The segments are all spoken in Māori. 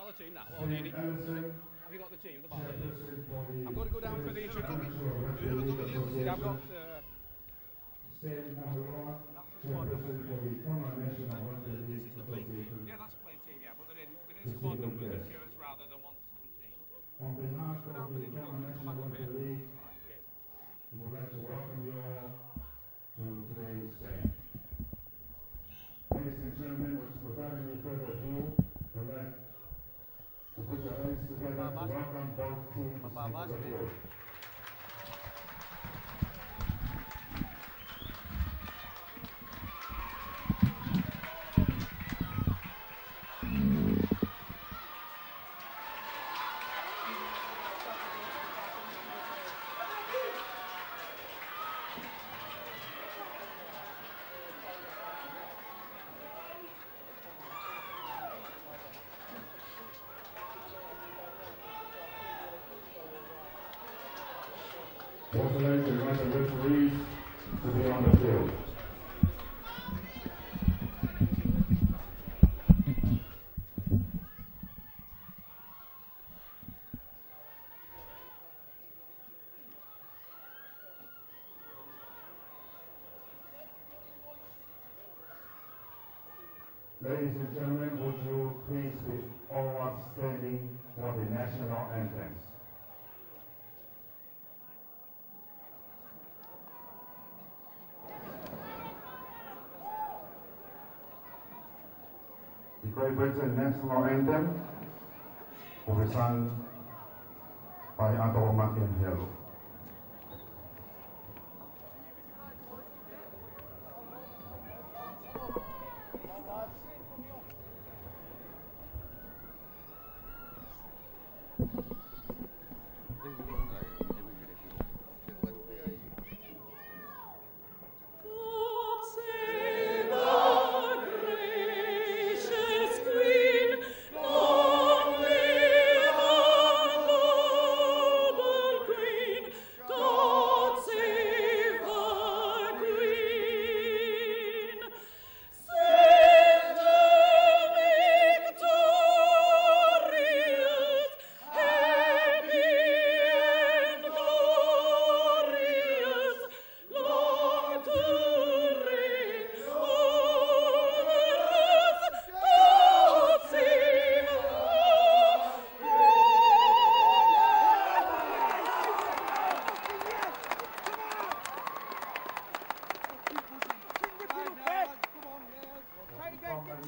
BARLA team now, or nearly. Have you got the team, the BARLA team? I've got to go down for the introduction. Yeah, I've got... that's the squad numbers. This is the fleet. Yeah, that's the playing team, yeah, but they're in squad numbers and shirts rather than 1 to 17. On behalf of the Tonga National Rugby League, we would like to welcome you all to today's game. Ladies and gentlemen, without any further ado, I'd like to put your hands together to welcome both teams to the field. Also like to invite the referees to be on the field. Ladies and gentlemen, would you please be all standing for the national anthems? The Great Britain National Anthem will be sung by Adolma in Yellow.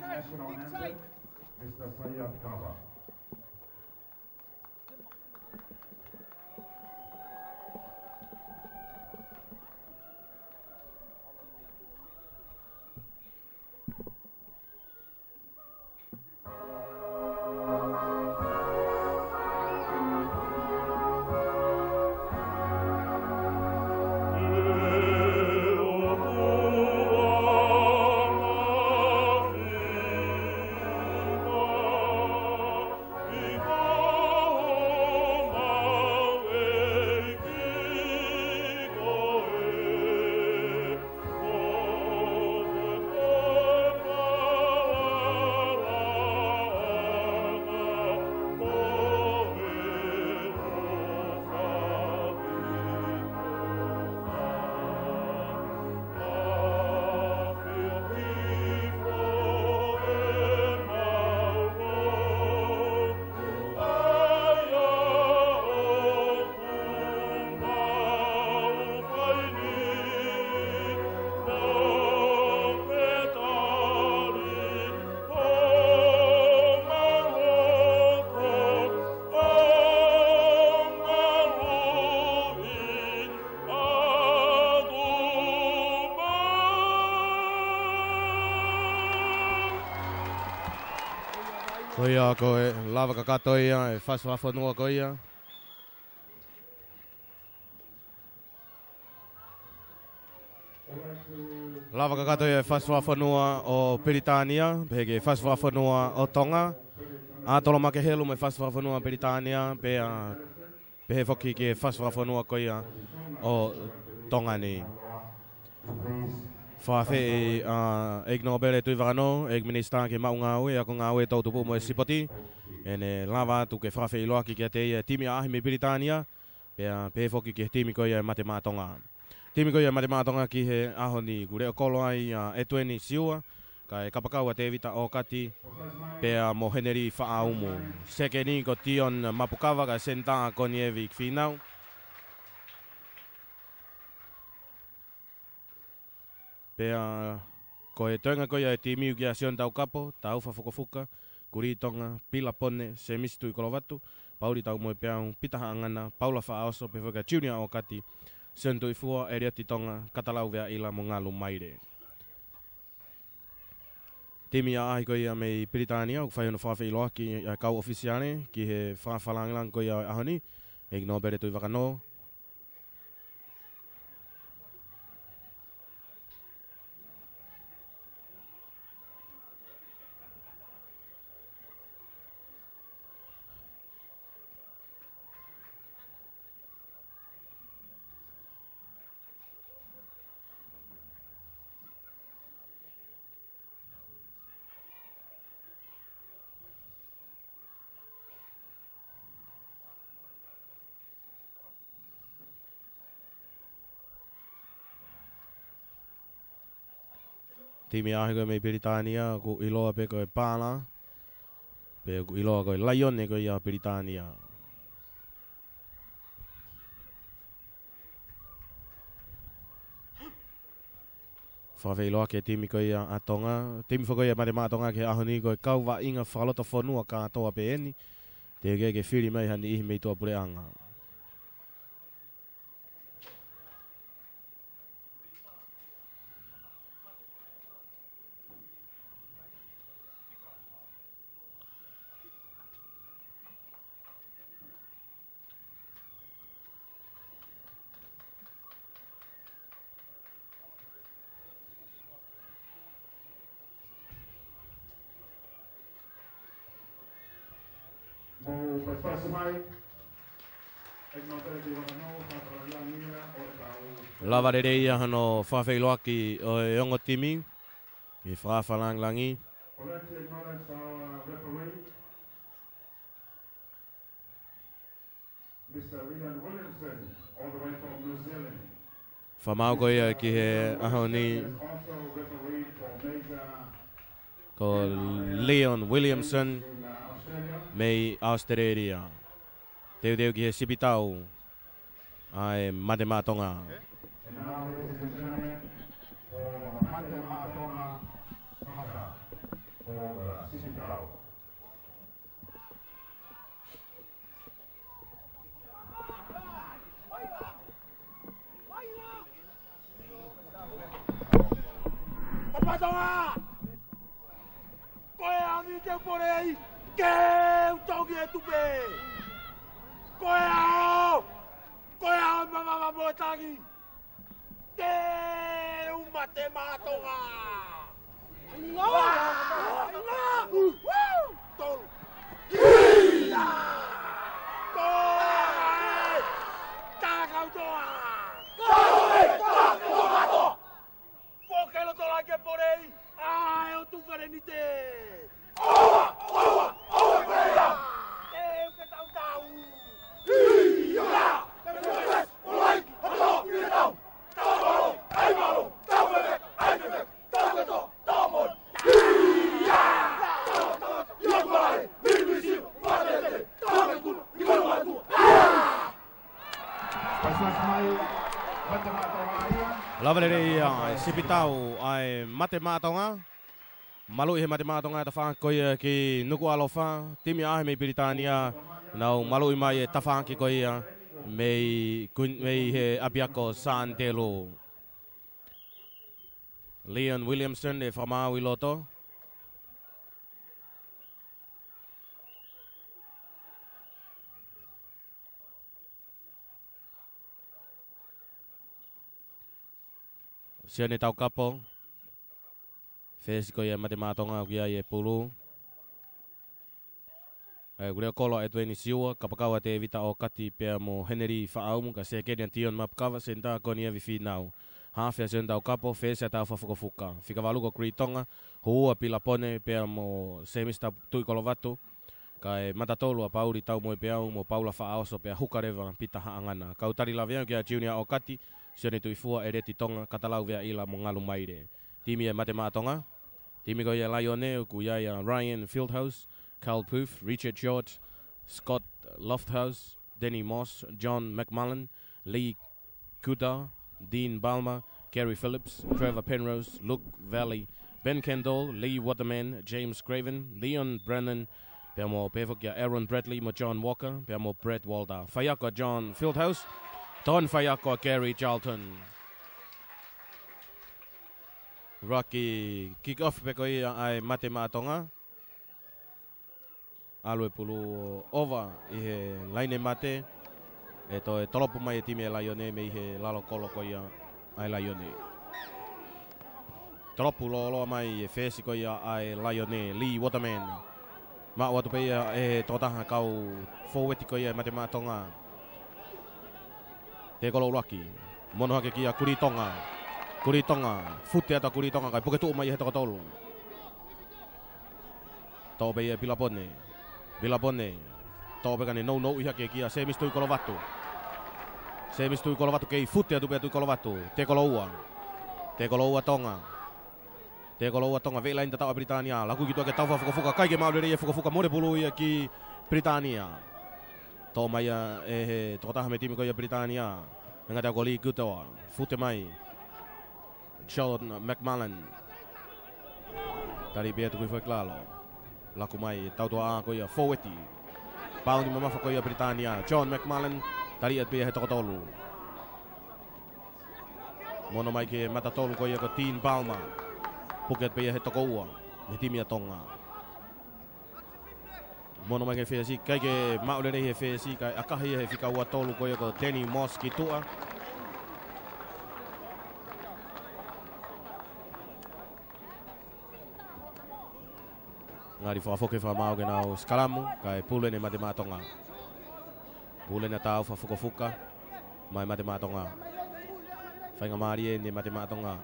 National anthem, Mr. Sayat Kaba. Koia koe lavaka katoia e whaswafonua koia. Lavaka katoia e whaswafonua o Peritania, peke whaswafonua o Tonga. Atolo make helu me whaswafonua Peritania, pe whoki ke whaswafonua koia o Tonga ni. Whawhi eg no bere tui whakano, eg minister ke maunga aue, ako ngā aue tau tupu mo e sipoti. E ne lava tu ke whawhi iloa ki kia te timi ahi me Britania, pe foki ke timi ko ia mate mātonga. Timi ko ia mate mātonga ki he ahoni kure o kolo ai e tueni siua, ka e kapakau a te vita o kati, pea mo heneri whaaumu. Seke ni ko tion mapukawa ka senta koni evi ki whinau. Pea ko e toenga ko ia e timiu ki a sion tau kapo, tau whafukafuka, kuri Tonga, pila pone, se misitu i kolovatu, pauri tau moe peau, pitaha angana, paula whaaoso, pe whaka junior o kati, sion tui fua, e reati Tonga, katalau vea ila mo ngalu maire. Timi a ahi ko ia mei Britania, uk whai hono whawhi iloa ki a kau ofisiane, ki he whawhalangilang ko ia ahoni, e no bere tui wakano. Timi ahi koe mei Britania, ku iloa pe koe BARLA, pe ku iloa koe Lion e koe ia Britania. Whawhi iloa ke timi koe ia a Tonga, timi whako ia mate mātonga ke ahoni koe kau wa inga whakalota whanua ka toa pe eni, te ke whiri mei hani ihi mei toa pure anga. Mo paspaso mai, eg no bere tui wakano, whawhalangia o tau. Lava re ia hano whawhi iloa ki o e ongo timi, ki whawhalanglangi. Well, let's acknowledge our referee, Mr. Leon Williamson, all the way from New Zealand. Whamau ko ia ki he ahoni Also referee for major ko Leon Williamson in Australia. mei Australia. Teu ki he sipitau ai mate mātonga. And now, ladies and gentlemen, for Mate Mātonga Haka, for the Sisitau. Papatonga! Koe ani te pore ai, ke utongi e tupe! Koe ao! Koe ao mama moetangi! Te umate Mātonga! Ngoa! Tolu! Kia! Koe! Tākau toa! Koe! Tākau toa! Pokelo tola ke porei, ai o tu farenite. Oa, oa, oa peia. Eu que tau tau. Ia! Pemes, olai, hato, tau. Tau malo, ai malo, tau bebe, ai bebe, tau beto, tau mon. Ia! Ia kolai, mirmisi, patete, tau betu, nikolo matu. Paspaso mai, Mate Mātonga ia. Lavalere ia sipitau ai mate mātonga. Malu he mate mātonga e tawhaki ki nuku alofa. Timi ahe mei Britania. Nau malu mai e tawhaki ko ia mei he apiako Santelo. Leon Williamson e whamau i loto. Siane tau kapo. Fesi ko ia mate mātonga o kia i e pulu. Kure kolo e tueni siua, kapakaua te vita o kati pea mo heneri whaaumu, ka se kerian tion mapkawa, senta koni evi whinau. Hawhia sen tau kapo, whese tau whafukafuka. Whikawaluko kri Tonga, hua pila pone, pia mo semista tuikolo watu. Kai matatolua pauri tau moe peau mo paula whaaoso pia hukarewa pita haangana. Kau tari la vea kia junior o kati, sione tuifua ereti Tonga, katalau vea ila mo ngalu maire. Timi e mate maa Tonga. Timi ko ia Laione, ku ia Ryan Fieldhouse, Carl Poof, Richard George, Scott Lofthouse, Denny Moss, John McMullen, Lee Kuta, Dean Balmer, Gary Phillips, Trevor Penrose, Luke Valley, Ben Kendall, Lee Waterman, James Craven, Leon Brennan, pia mo pefokia Aaron Bradley mo John Walker, pia mo Brett Walder. Whaiako John Fieldhouse, ton whaiako Gary Charlton. Rocky kick-off peko ia ai mate maa Tonga. Alue pulu over i he laine mate. E toi tolopu mai e timi e Laione me i he lalo koloko ia ai Laione. Tolopu lolo mai e whesi ko ia ai Laione, Lee Waterman. Maa watu pe ia e totaha kau forward ko ia mate maa Tonga. Te kolo Rocky. Mono hake kia Kuri Tonga. Kuri Tonga, fute ata Kuri Tonga kai puke tuu mai he tokotolu. Tau pe ia Pilapone. Pilapone. Tau pe kani no iha ke kia se mistui kolo watu. Se mistui kolo watu kei fute atu pe atu kolo watu. Te kolo ua. Te kolo ua Tonga. Te kolo ua Tonga veilain ta tau Britania. Laku ki tuake tau fukafuka kaike maulere ia fukafuka more pulu ia ki Britania. Tau mai ia e he tokotaha me timi ko ia Britania. Ngata ko Lee Kutoa. Fute mai. John McMullen. Tari pia tukui foi klalo. Laku mai tau toa a ko ia forwardi. Paundi mamafa ko ia Britania. John McMullen. Tari at pia he tokotolu. Mono mai ke matatolu ko ia ko Dean Balmer. Puket pia he tokoua. Me timia Tonga. Mono mai ke whesi. Kai ke maulere he whesi. Kai akahi he whika ua tolu ko ia ko Denny Moss ki tua. Ngari whaafoke whamau ke nao skalamu, kai pulene mate maa Tonga. Pulene tau whafukafuka, mai mate maa Tonga. Whainga maari ne mate maa Tonga.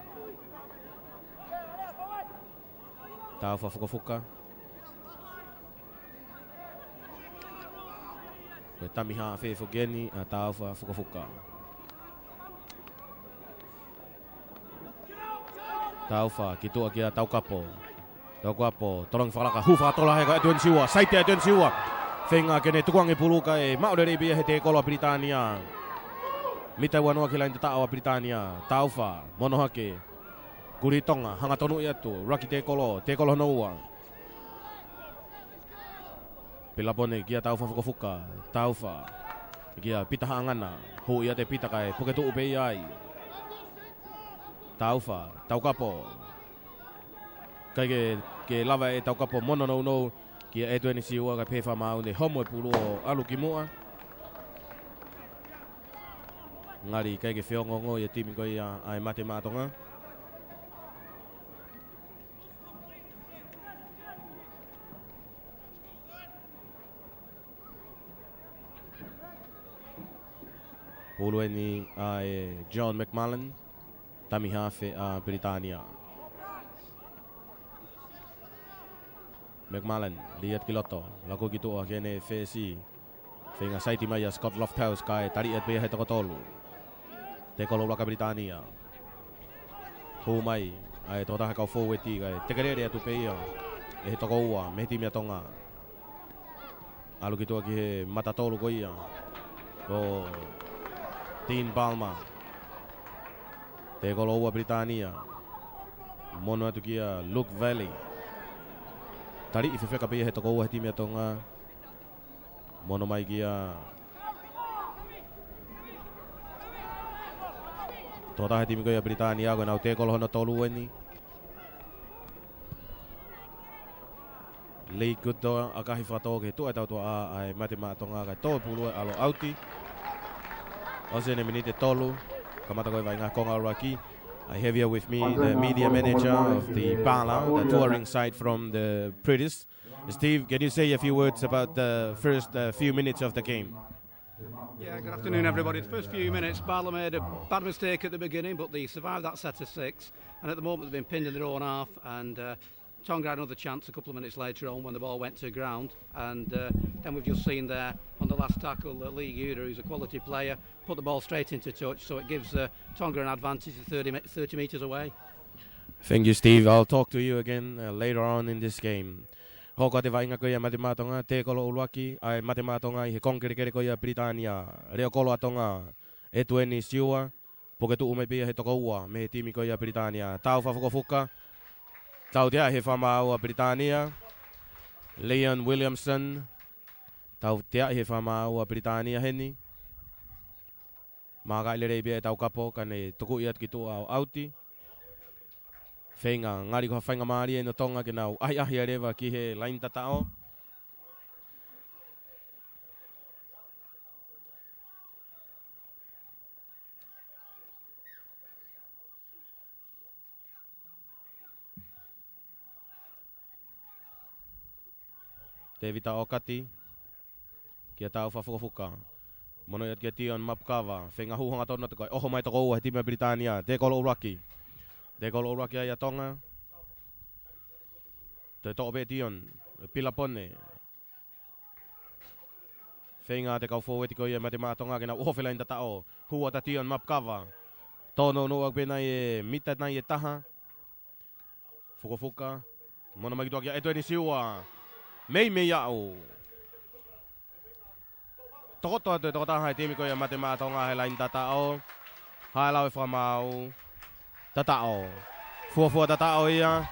Tau whafukafuka. Koe tamiha whewho geni, a tau whafukafuka. Tau wha, ki tua kia tau kapo. Tau kapo, tolong whalaka, huwha tola heka e tuen siua, saite e tuen siua. Whenga kene tukuangi puluka e maurere bia he te koloa Britania. Mita wanua ki lain te taawa Britania, tau wha, mono hake. Kuri Tonga, hanga tonu i atu, raki te kolo noua. Pilapone kia tau whafukafuka, tau wha. Kia pita haangana, hu ia te pita kai, puke tuu pe iai. Tau wha, tau kapo. Kai ke lava e tau kapo mono no kia e tueni siua kai pewha mau ne homo e pulu o alu ki mua. Ngari kai ke whiongongo i a timi koi ai mate maa Tonga. Pulu ni ai John McMullen, tami hafe a Britania. McMullen, lihat kiloto, laku gitu kene FSI. Whenga saiti mai a Scott Lofthouse kai tari at pia he tokotolu. Te kolo laka Britania. Hu mai, ai totaha kau forwardi kai tekerere atu peia. E he toko ua, me timia Tonga. Alu gitu ki he matatolu ko ia. Ko Dean Balmer. Te kolo ua Britania. Mono atu kia Luke Valley. Tari i whewheka pia he toko ua he timia Tonga. Mono mai kia Tota he timi ko ia Britania ko nau te kolo hono tolu eni. Lee Kuto akahi whatoa ke tua tau tua ai mate maa Tonga kai tō pulu alo auti. Ose ne minite tolu. Kamata koe vai ngā konga raki. I have here with me the media manager of the BARLA, the touring side from the British. Steve, can you say a few words about the first few minutes of the game? Yeah, good afternoon, everybody. The first few minutes, BARLA made a bad mistake at the beginning, but they survived that set of 6. And at the moment, they've been pinned in their own half. And Tonga had another chance a couple of minutes later on when the ball went to ground. And then we've just seen there on the last tackle, Lee Guda, who's a quality player, put the ball straight into touch. So it gives Tonga an advantage of 30 metres away. Thank you, Steve. I'll talk to you again later on in this game. Hoko te vainga koia matematonga te kolo uluaki ai matematonga I he kongkere koia Britania reo kolo atonga e tueni siua poke tu ume pia he toko ua me he timi koia Britania tau fuka tau tia he whamau a Britania Leon Williamson tau tia he whamau a Britania heni mga kailere pia e tau kapo kane toku iat ki tu au auti Whenga, ngari ko whainga maari e no Tonga ke nau ahi arewa ki he lain tatao. Te vita o kati, kia tau whafukafuka. Mono iat kia Tion Mapkava, whenga huhanga tona te koe, oho mai toko ua he tima Britania, te kolo uraki. Te kolo uraki ai a Tonga. Te to'o pe Tion, pila pone. Whenga te kau fōweti ko ia mate mātonga kena oho whelain tatao. Hua ta Tion Mapkava. Tono noa pe nai e mita nai e taha. Fuka. Mona mai kia e tueni siua. Mei au. Tokoto atu e tokota hai temi ko ia mate mātonga he lain tatao. Hai lau e whamau. Tatao. Fua tatao ia.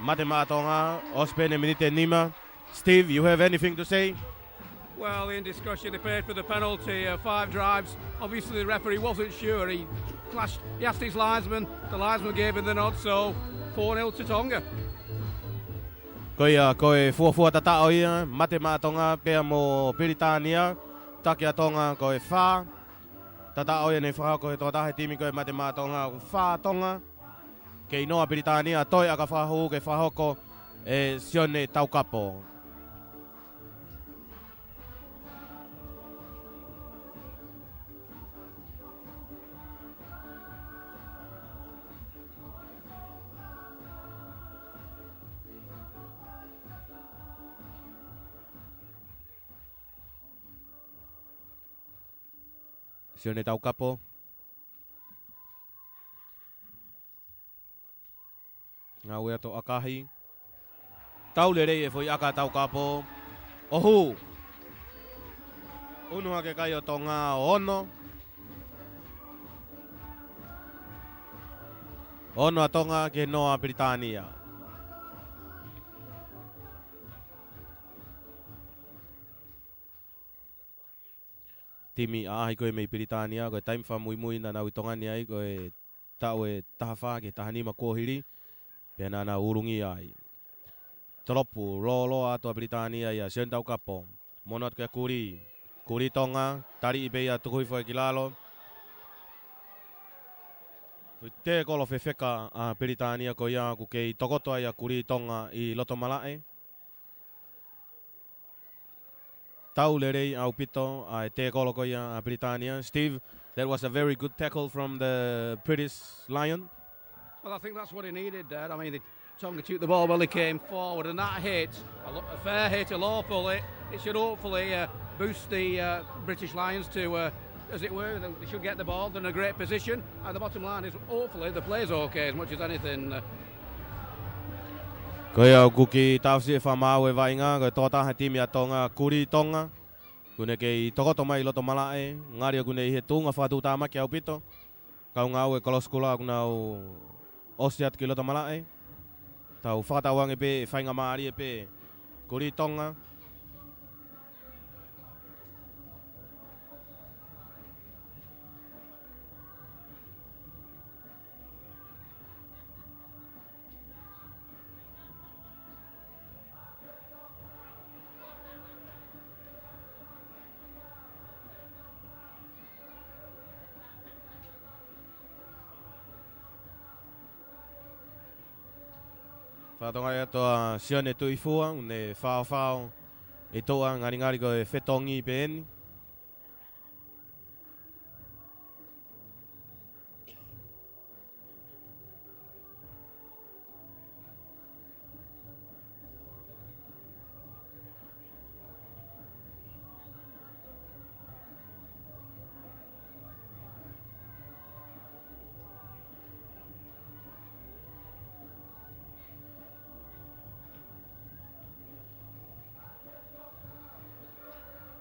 Mate Matonga, Ospene Minite Nima. Steve, you have anything to say? Well, in discussion, they paid for the penalty, 5 drives. Obviously, the referee wasn't sure. He asked his linesman. The linesman gave him the nod, so 4-0 to Tonga. Koe fua tatao ia. Mate Matonga, pea mo Britania. Takia Tonga, koe wha. Tatao ia nei wha koe totahe timi koe Mate Matonga, wha Tonga. Kei noa Britania, toi aka whahu ke whahoko e sione taukapo. Sione taukapo. Ngā ue ato akahi. Taule rei e fwoi aka tau kapo. Ohu! Unua ke kai o Tonga o ono. Ono a Tonga ke noa Britania. Timi ahi koe mei Britania. Koe taim wha mui na nau I Tongani ai. Koe tau e tahawha ke tahanima kōhiri. Pena na urungi ai. Tropu, lo ato Britania ia, sian tau kapo. Monot ke kuri. Kuri Tonga, tari ibe ia tukui fo e kilalo. Te kolo whewheka a Britania ko ia ku kei tokoto ai a kuri Tonga I loto malae. Tau lerei au pito a te kolo ko ia a Britania. Steve, that was a very good tackle from the British Lion. Well, I think that's what he needed there. I mean, Tonga took the ball well, he came forward, and that hit, a fair hit, a lawful hit, it should hopefully boost the British Lions to, as it were, they should get the ball, they're in a great position, and the bottom line is hopefully the play's okay as much as anything. Koia kuki tausi e whamau e vainga, koe tōta he timi a Tonga, kuri Tonga, kune kei tokoto mai loto malae, ngari kune I he tūnga whātū tāmaki au pito, kau ngau e koloskula kunau Osiat ki loto malae. Tau whakatawang e pe, whainga maari e pe, kuri Tonga. Whātonga e toa sione tui fua, une whao e toa ngari ko e whetongi pe eni.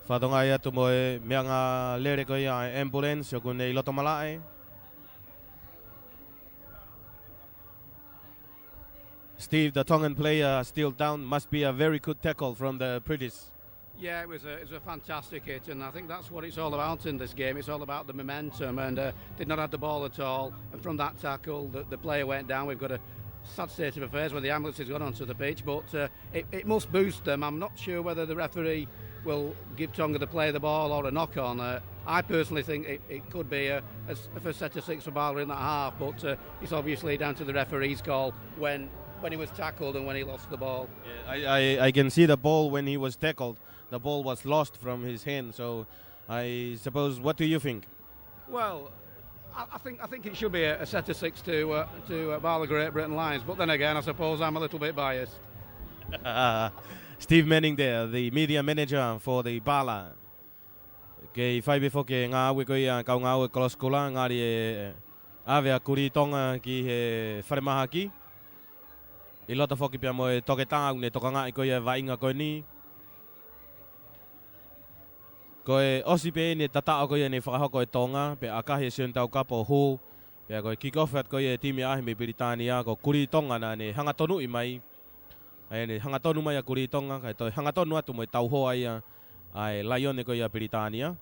Whatonga ia tu moe mea ngā lere ko ia ambulance o kunei loto malae. Steve, the Tongan player, still down. Must be a very good tackle from the British. Yeah, it was a fantastic hit, and I think that's what it's all about in this game. It's all about the momentum, and did not have the ball at all. And from that tackle, the player went down. We've got a sad state of affairs when the ambulance has gone onto the pitch, but it must boost them. I'm not sure whether the referee will give Tonga to play the ball or a knock-on. I personally think it could be a first set of 6 for BARLA in that half, but it's obviously down to the referee's call when he was tackled and when he lost the ball. Yeah, I can see the ball when he was tackled. The ball was lost from his hand. So I suppose, what do you think? Well, I think it should be a set of 6 to BARLA Great Britain Lions. But then again, I suppose I'm a little bit biased. Steve Manning there, the media manager for the BARLA. Kei whai befo ke ngā aue ko ia kau ngā aue koloskola, ngāri awea kuri Tonga ki he wharemaha ki. I lota whoki pia mo e toke tāu ne toka ngā i ko ia wainga ko ni. Ko e osi pe ne tatao ko ia ne whakahoko e Tonga, pe akahi e sion tau kapo hū, pe a ko e kick-off at ko ia timi ahi me Britania, ko kuri Tonga na ne hangatonu i mai. Ai ne hangatonu mai a kuri Tonga, kai toi hangatonu atu mo e tau hoa ia ai Lion ko ia Britania.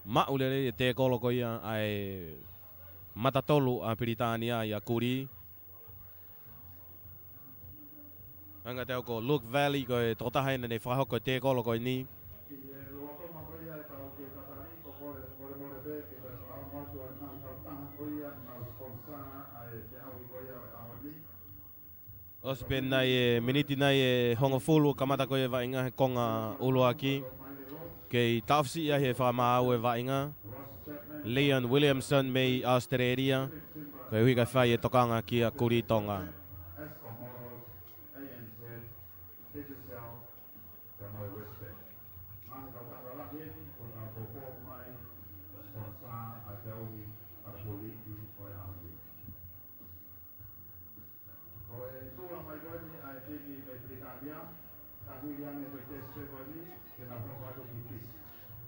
Maulere e te kolo ko ia ai matatolu a Britania ia kuri. Anga te ko Luke Valley ko e totahaina ne whakahoko te kolo ko ni. Ospe nai e miniti nai e hongofulu kamata ko e vainga he konga uluaki. Kei tafsi ia he whamau e vainga. Leon Williamson mei Australia. Ko e hui kai whai e tokanga ki a kuri Tonga.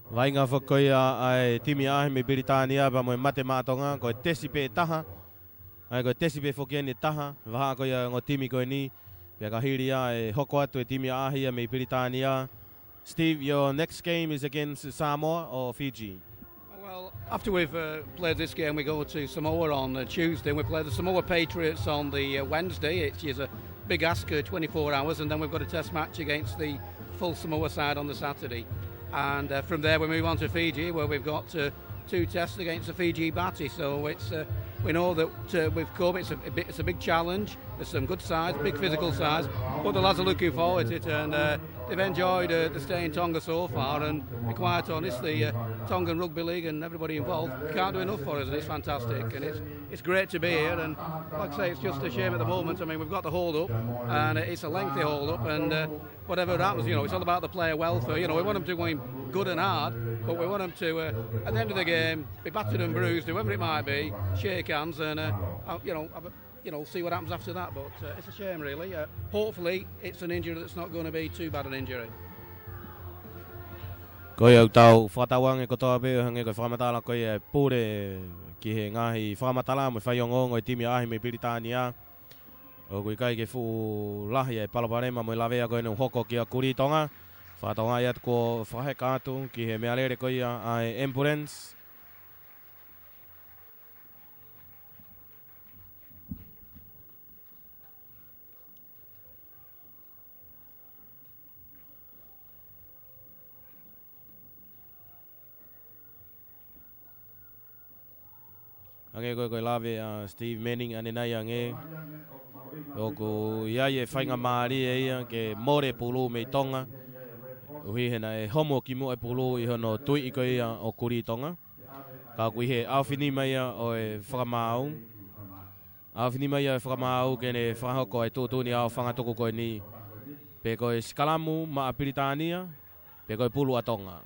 Vainga whakoia ai timi ahi me Britania pa moe mate mātonga, ko e tesi pe taha. Ai ko e tesi pe whokiani taha, waha koia ngō timi koe ni. Pia ka hiri e hoko atu e timi ahi me Britania. Steve, your next game is against Samoa or Fiji? Well, after we've played this game, we go to Samoa on Tuesday, and we play the Samoa Patriots on the Wednesday. It is a big ask, 24 hours, and then we've got a test match against the full Samoa side on the Saturday. And from there we move on to Fiji, where we've got 2 tests against the Fiji Bati. So it's we know that with COVID it's a big challenge. There's some good sides, big physical sides, but the lads are looking forward to it, and they've enjoyed the stay in Tonga so far. And to be quite honest, the Tongan Rugby League and everybody involved can't do enough for us, and it's fantastic, and it's great to be here. And like I say, it's just a shame at the moment. I mean, we've got the hold up, and it's a lengthy hold up, and whatever happens, it's all about the player welfare. We want them to go in good and hard, but we want them to at the end of the game be battered and bruised, whoever it might be, shake hands, and see what happens after that. But it's a shame, really. Hopefully it's an injury that's not going to be too bad an injury. Ko iau tau whatawange ko toa peo hange ko whamatala ko ia pūre ki he ngahi whamatala mo whaiongo i timi ahi me Britania. O kui kai ke fu lahi e palaparema mo lavea ko inu hoko ki a kuri Tonga. Whatonga iat ko whahe kātu ki he mea lere ko ia ai ambulance. Ange koe lawe Steve Manning ane nai ange. Oku iai e whainga maari e ia ke more pulu me Tonga. Uhi hena e homo ki mo e pulu I hono tui I koe ia o kuri Tonga. Ka kui he awhini mai o e whakamau. Awhini mai e whakamau ke ne whahoko e tūtuni au whangatoko koe ni. Pe koe skalamu ma a Britania. Pe koe pulu a Tonga.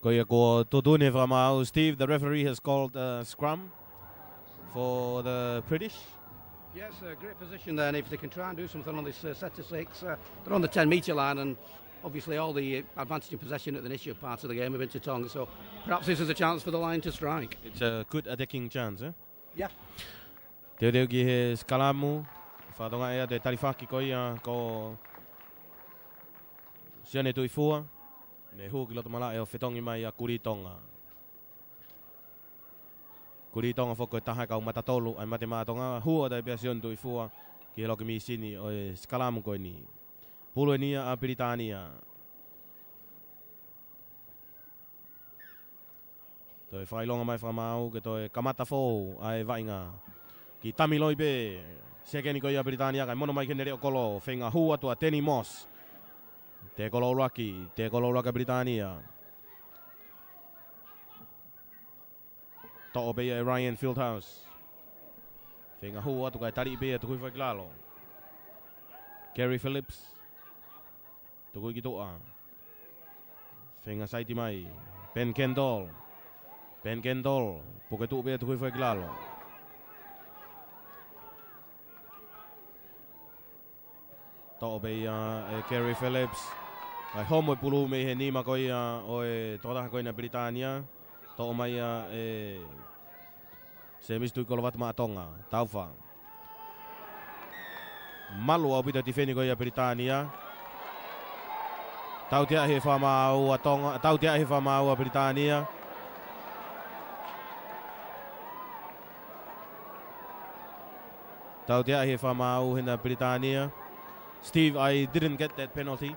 Steve, the referee has called a scrum for the British. Yes, a great position there, and if they can try and do something on this set to 6, they're on the 10-metre line, and obviously all the advantage in possession at the initial part of the game have been to Tonga, so perhaps this is a chance for the line to strike. It's a good attacking chance, eh? Yeah. Te reo ki he skalamu, whatonga ea te tarifaki ko ia ko siane tui fua, ne hu ki loto mala e o whetongi mai a Kuri Tonga. Kuri Tonga whoko e taha kau matatolu, ai mate mātonga hua dai pia sione tui fua, ki he loki mi sini o e skalamu ko ni. Pulu e nia a Britania. Toi whailonga mai whamau, ke toi kamata fōu ai vainga. Ki tamiloi be, sekeni ko ia Britania, kai mono mai ke nere o kolo, whenga hua tua Tenny Moss. Te kolo raka Britania. To'o be e Ryan Fieldhouse. Whenga hua tu kai tari be e tukui whakilalo. Kerry Phillips. Tukui ki toa. Whenga saiti mai. Ben Kendall. Puke tuu be e tukui whakilalo. To'o be e Kerry Phillips. Ai homo e pulu me he nima ko ia o e totaha ko ina Britania. To'o mai e se mistu i kolovat maa Tonga. Taufa. Malu au pita tifeni ko ia Britania. Tau tia he whamau a Tonga. Tau tia he whamau a Britania. Tau tia he whamau hina Britania. Steve, I didn't get that penalty.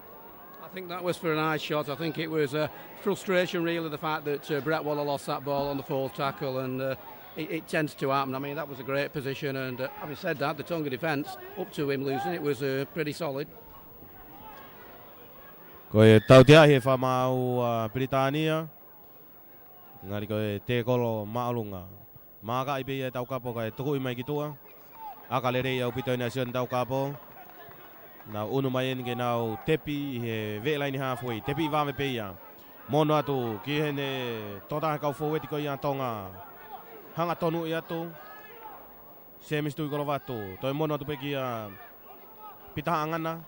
I think that was for an eye shot. I think it was frustration, really, the fact that Brett Waller lost that ball on the full tackle, and it tends to happen. I mean, that was a great position, and having said that, the Tonga defence, up to him losing, it was pretty solid. Ko e tau tia he whamau Britania. Ngari ko e te kolo maalunga. Maka i pe e tau kapo ka e tuku i mai ki tua. Aka le rei au pito ina sion tau kapo. Nau unu mai en ke nau tepi he veelaini halfway. Tepi i vame pe ia. Mono atu ki hene totaha kau foweti ko ia Tonga. Hanga tonu i atu. Se mistu i kolovatu. Toi mono atu pe ki ia pitaha angana.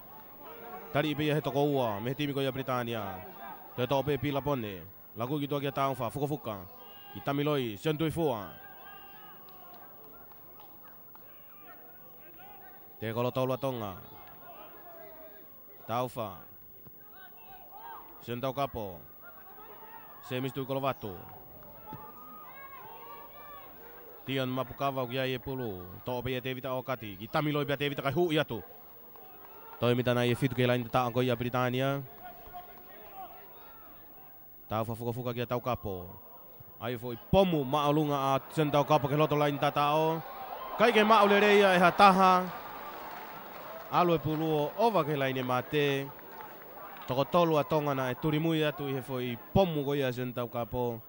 Tari i pe ia he toko ua. Me he timi ko ia Britania. Toi toko pe pila pone. Lagu ki tua ki a taunfa. Fuka. I tamiloi. Sion tui fua. Te kolo taulua Tonga. Taufa. Sion tau kapo. Se mistu i kolovatu. Tion mapukava ki ai e pulu. To'o pe ia te vita o kati. Ki tamiloi pe te vita kai hui atu. Toi mitä nai e fitu ke lain tataan ko ia Britania. Taufa fuka ki a tau kapo. Ai foi pomu maalunga a sen tau kapo ke loto lain tatao. Kaiken maule reia e ha taha. Alue puluo ova ke laine mate. Toko tolu a Tonga na e turimui atu i he foi pomu ko ia sen tau kapo.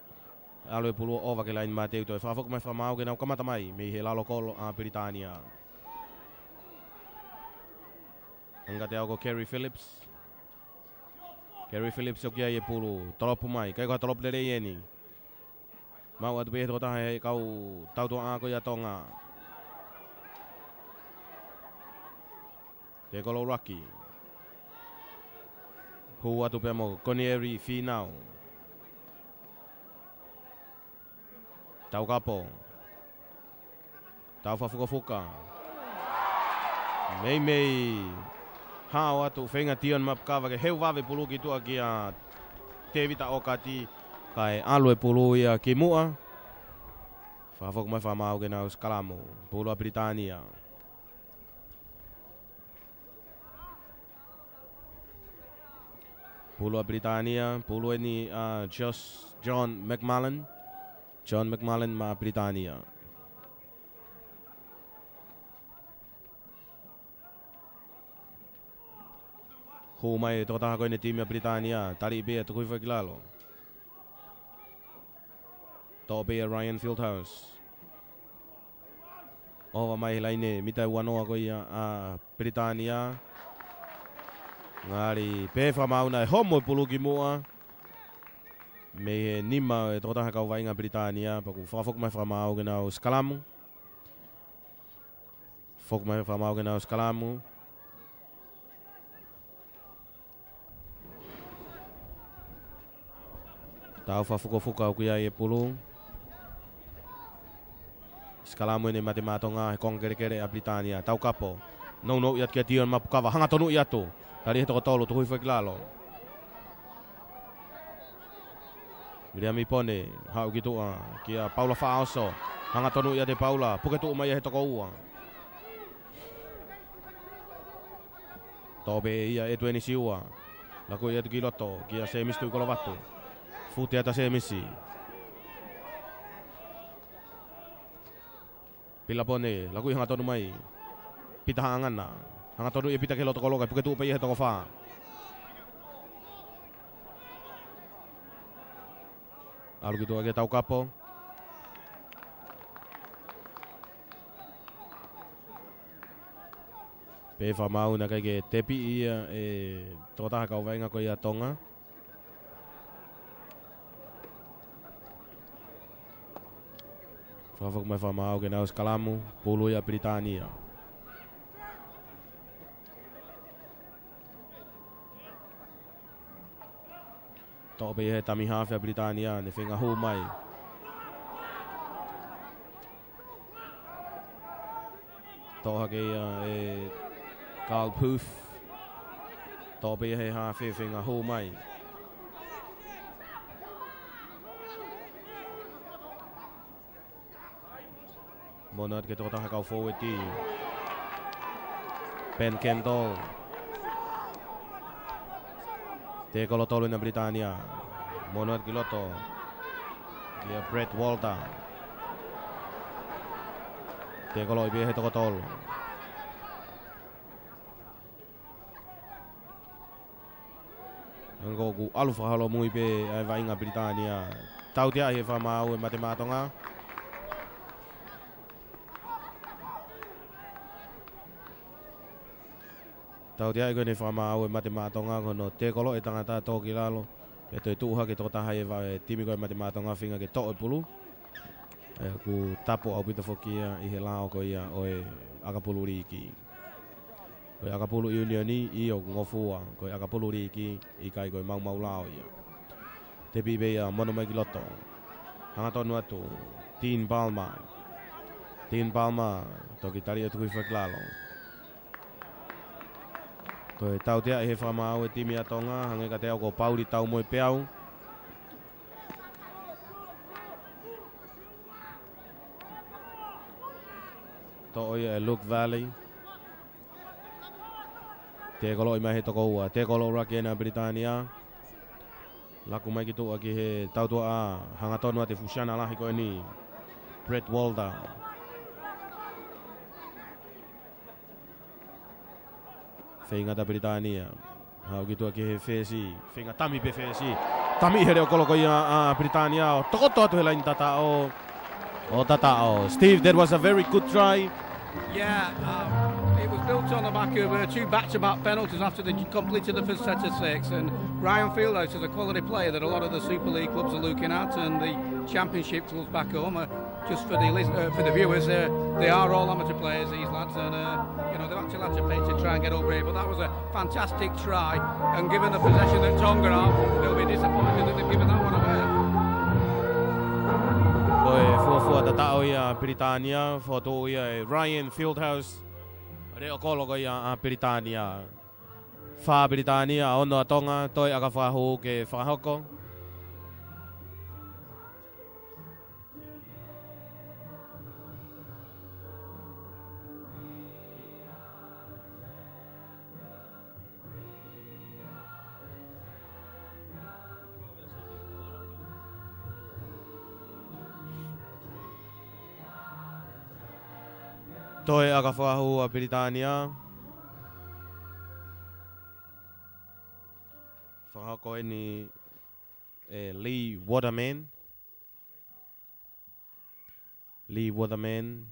Alue puluo ova ke laine mate utoi whafok mai whamau ke nau kamata mai. Me he lalo kolo a Britania. Anga te auko Kerry Phillips. Kerry Phillips o kia i e pulu. Tolopu mai. Kai koha tolopu le reieni. Mau atu pehe toko taha he kau tautua ako ia Tonga. Te kolo Raki. Hu atu pe mo Konieri Finau. Tau kapo. Tau fuka. Mei. Hao atu whenga tion mapkawa ke heu wawe pulu ki tua ki a te vita o kati kai alue pulu ia ki mua. Whafok mai whamau ke nau skalamu. Pulu a Britania. Pulu a Britania. Pulu e ni John McMullen. John McMullen ma Britania. Hu mai toko taha koe ne tiimi a Britania. Tari i bea tukui whakilalo. Tō bea Ryan Fieldhouse. Ova mai laine mitai wanoa koe a Britania. Ngari pe whamauna e homo pulu ki mua. Me nima e tōtaha kau wainga Britania, paku whakafok mai whamau gana o Skalamu. Fok mai whamau gana o Skalamu. Tau whafuka o kia e pulu. Skalamu ene mate matonga he kongere a Britania. Tau kapo. No iat kia tion mapukawa. Hanga tonu iatu. Tari he toko tolu tuhui whakilalo. Miriami pone. Hau kitua. Kia Paula Whaoso. Hanga tonu iate Paula. Puke tuu mai he toko ua. Tobe ia e tueni siua. Lako ia tuki loto. Kia se mistu ikolo vatu. Futi ata se misi. Pila pone. Lako i hanga tonu mai. Pita hangana. Hanga tonu ia pita ke loto koloka. Puke tuu pe ia he toko wha. Alu kitua kia tau kapo. Pe whamau na kai ke tepi ia e tōtaha kau wainga ko ia Tonga. Whawak mai whamau ke nau Skalamu, pulu ia Britania. Tōpe ia he tami hawhia Britania, ne whenga hū mai. Tōha ke ia e Carl Poof. Tōpe ia he hawhia whenga hū mai. Monat ke tōtaha kau forward i. Ben Kendall. Te kolo tolu na Britania. Monat ki loto. Kia Brett Walter. Te kolo i he toko tolu. Angko ku alu whahalo mui pe ai wainga Britania. Tau tia he whamau e matematonga. Tau tia e koe ne whamau e matematonga kono te kolo e tangata tōki lalo. E toi tuha ke tōtaha e timi koe matematonga whinga ke tō e pulu. E ku tapo au pita whokia i he lao ko ia o e akapulu riki. Koe akapulu unioni i o ngofua. Koe akapulu riki i kai koe mau lao ia. Te pibe ia mono mai ki loto. Hanga tonu atu. Teen Palma. Teen Palma. Toki tari e tukui whaklalo. Koe tau tea e he whamau e timi a Tonga. Hange ka te au ko pauri tau moe peau. To oia e Luke Valley. Te kolo i mai he toko ua. Te kolo raki ena Britania. Laku mai ki tua ki he tautua a hanga tonu a te fusiana lahi koe ni. Brett Walter. Whaingata Britania. Hau ki tua ki he whesi. Whainga tami pe whesi. Tami he reo koloko ia a Britania. O tokoto atu he lain tatao. O tatao. Steve, that was a very good try. Yeah, it was built on the back of two back-to-back penalties after they completed the first set of 6. And Ryan Fieldhouse is a quality player that a lot of the Super League clubs are looking at, and the Championship clubs back home. Just for the viewers, they are all amateur players, these lads, and they've actually had to pay to try and get over here. But that was a fantastic try, and given the possession that Tonga have, they'll be disappointed that they've given that one away. Fua tatao ia Britania, foto ia Ryan Fieldhouse. Reo koloko ia a Britania. Wha Britania ono a Tonga, toi aka whahu ke whahoko. Toi aka whahu a Britania. Whahako e ni Lee Waterman. Lee Waterman.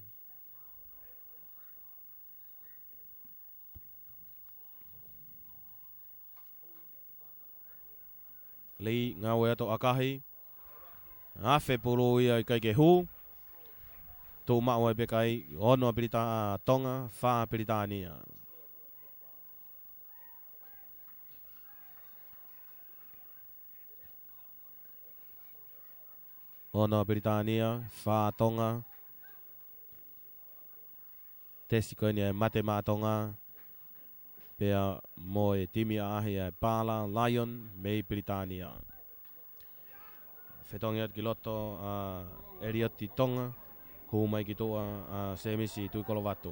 Lee ngawe ato akahi. Afe pulu ia kai ke hu. Tu mau e bekai ono Brita Tonga fa Britania. Ono Britania fa Tonga. Tesi koe ni e mate mā Tonga. Pea mo e timi ahi e BARLA Lion mei Britania. Whetongi at ki loto Erioti Tonga. Hu mai ki toa semisi tui kolo watu.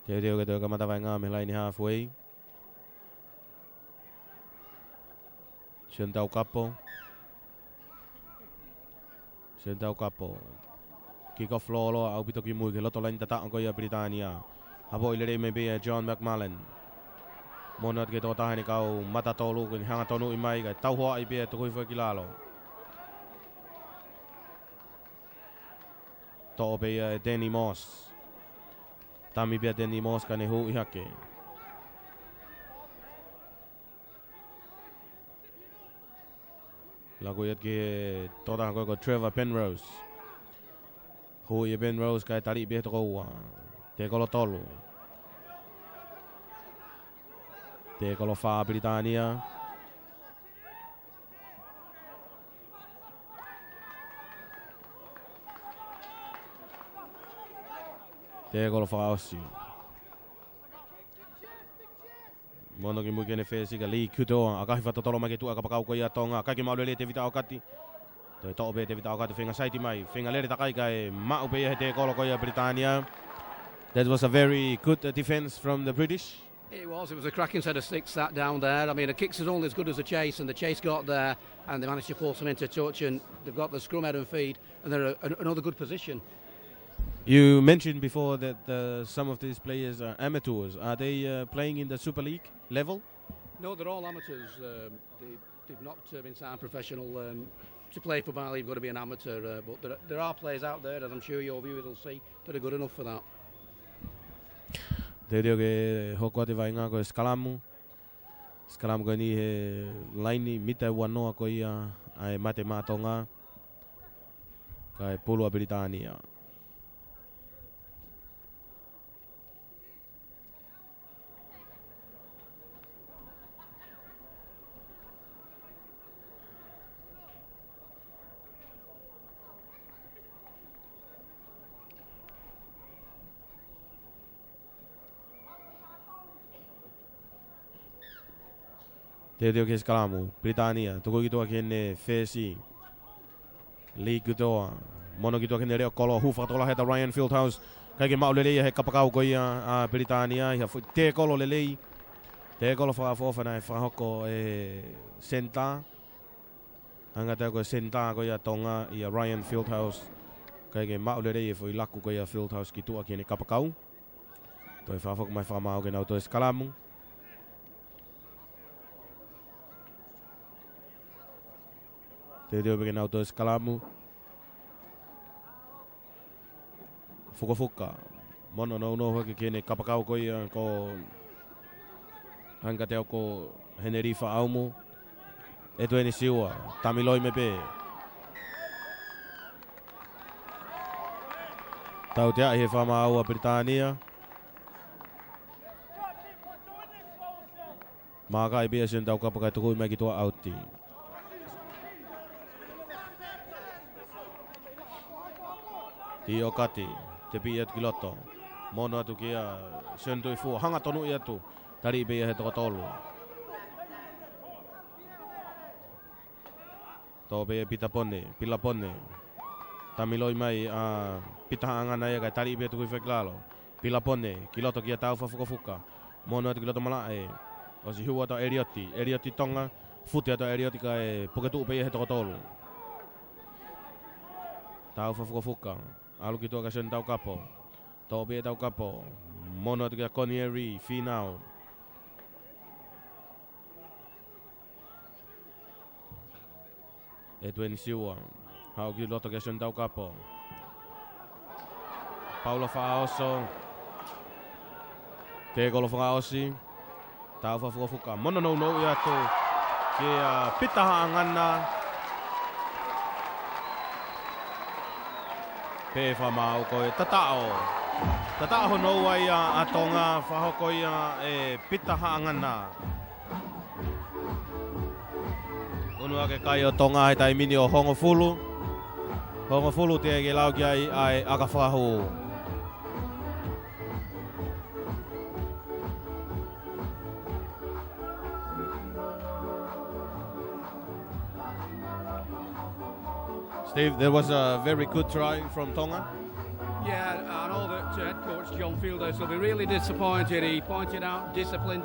Te reo ke te kamata vai ngā me laini halfway. Sentau kapo. Kick off lolo au pito ki mui ke loto lain tata ko ia Britania. Hapo ile me be John McMullen. Monat ke to tahani kau mata tolu ke hanga tonu i mai ka tau hoa i be to ko ki lalo. To be Danny Moss. Tami be Danny Moss ka ne hu i hake. Lagu iat ke toda ko Trevor Penrose. Hu i Penrose ka tari be to ko te kolo tolu. Te kolo fa Britania. Te kolo fa Aussie. Mono ki mui kene whesi ka Lee Kutoa. A kahi whata tolo mai ke tua ka pakau ko ia Tonga. Kai ki maule le te vita o kati. Te to be te vita o kati whenga saiti mai. Whenga lere takai kai mau pe he te kolo ko ia Britania. That was a very good defense from the British. It was a cracking set of sticks that down there. I mean, the kicks is only as good as the chase, and the chase got there, and they managed to force them into touch, and they've got the scrum head and feed, and they're another good position. You mentioned before that some of these players are amateurs. Are they playing in the Super League level? No, they're all amateurs. They've not been signed professional. To play for BARLA, you've got to be an amateur, but there are players out there, as I'm sure your viewers will see, that are good enough for that. Te reo ke hoko te vai ngā koe Skalamu. Skalamu koe ni he laini mita ua noa koe ia ai mate mātonga. Kai pulua Britania. Te reo ke Skalamu, Britania, toko ki toa kene whesi. Lee Kutoa, mono ki toa kene reo kolo, hu whakatola heta Ryan Fieldhouse. Kai ke mau lelei he kapakau ko ia a Britania, ia te kolo lelei. Te kolo whakawhawhana e whahoko e senta. Hanga te koe senta ko ia Tonga, ia Ryan Fieldhouse. Kai ke mau lelei e whi laku ko ia Fieldhouse ki toa kene kapakau. Toi whawhako mai whamau ke nau toi Skalamu. Te reo peke nau toi Skalamu. Fuka. Mono no hoki kene kapakau ko ia ko hanga te ko Henerifa Aumu. E tueni siua, tamiloi me pe. Tau te ahi he whamau a Britania. Mākai pia sen tau kapakai tukui mai ki tua auti. Ti o kati, te pi atu ki loto. Mono atu ki a sentui fua. Hanga tonu i atu. Tari i pia he toko tolu. Tō pia pila pone. Tamiloi mai a pitaha angana ia kai tari i pia tukui wheklalo. Pila pone, ki loto ki a tau whafuka. Mono atu ki loto malae. O si hua to Erioti Tonga. Futi ato Erioti kai puketu pia he toko tolu. Tau whafuka. Alu ki toa ka sen tau kapo. Tō pia tau kapo. Mono atu ki a Conieri, Finau. E tuen siua. Hau ki loto ki a sen tau kapo. Paula Fa'aoso. Te kolo Fa'aosi. Tau Fa'afuka. Mono no ia to. Ke pitaha angana. Pe whamau koe tatao. Tatao no wai a Tonga whahoko ia e pitaha angana. Unua ke kai o Tonga he tai mini o Hongofulu. Hongofulu te ke lau ki ai aka whahu. Steve, there was a very good try from Tonga. Yeah, I know that head coach John Fielder will be really disappointed. He pointed out discipline.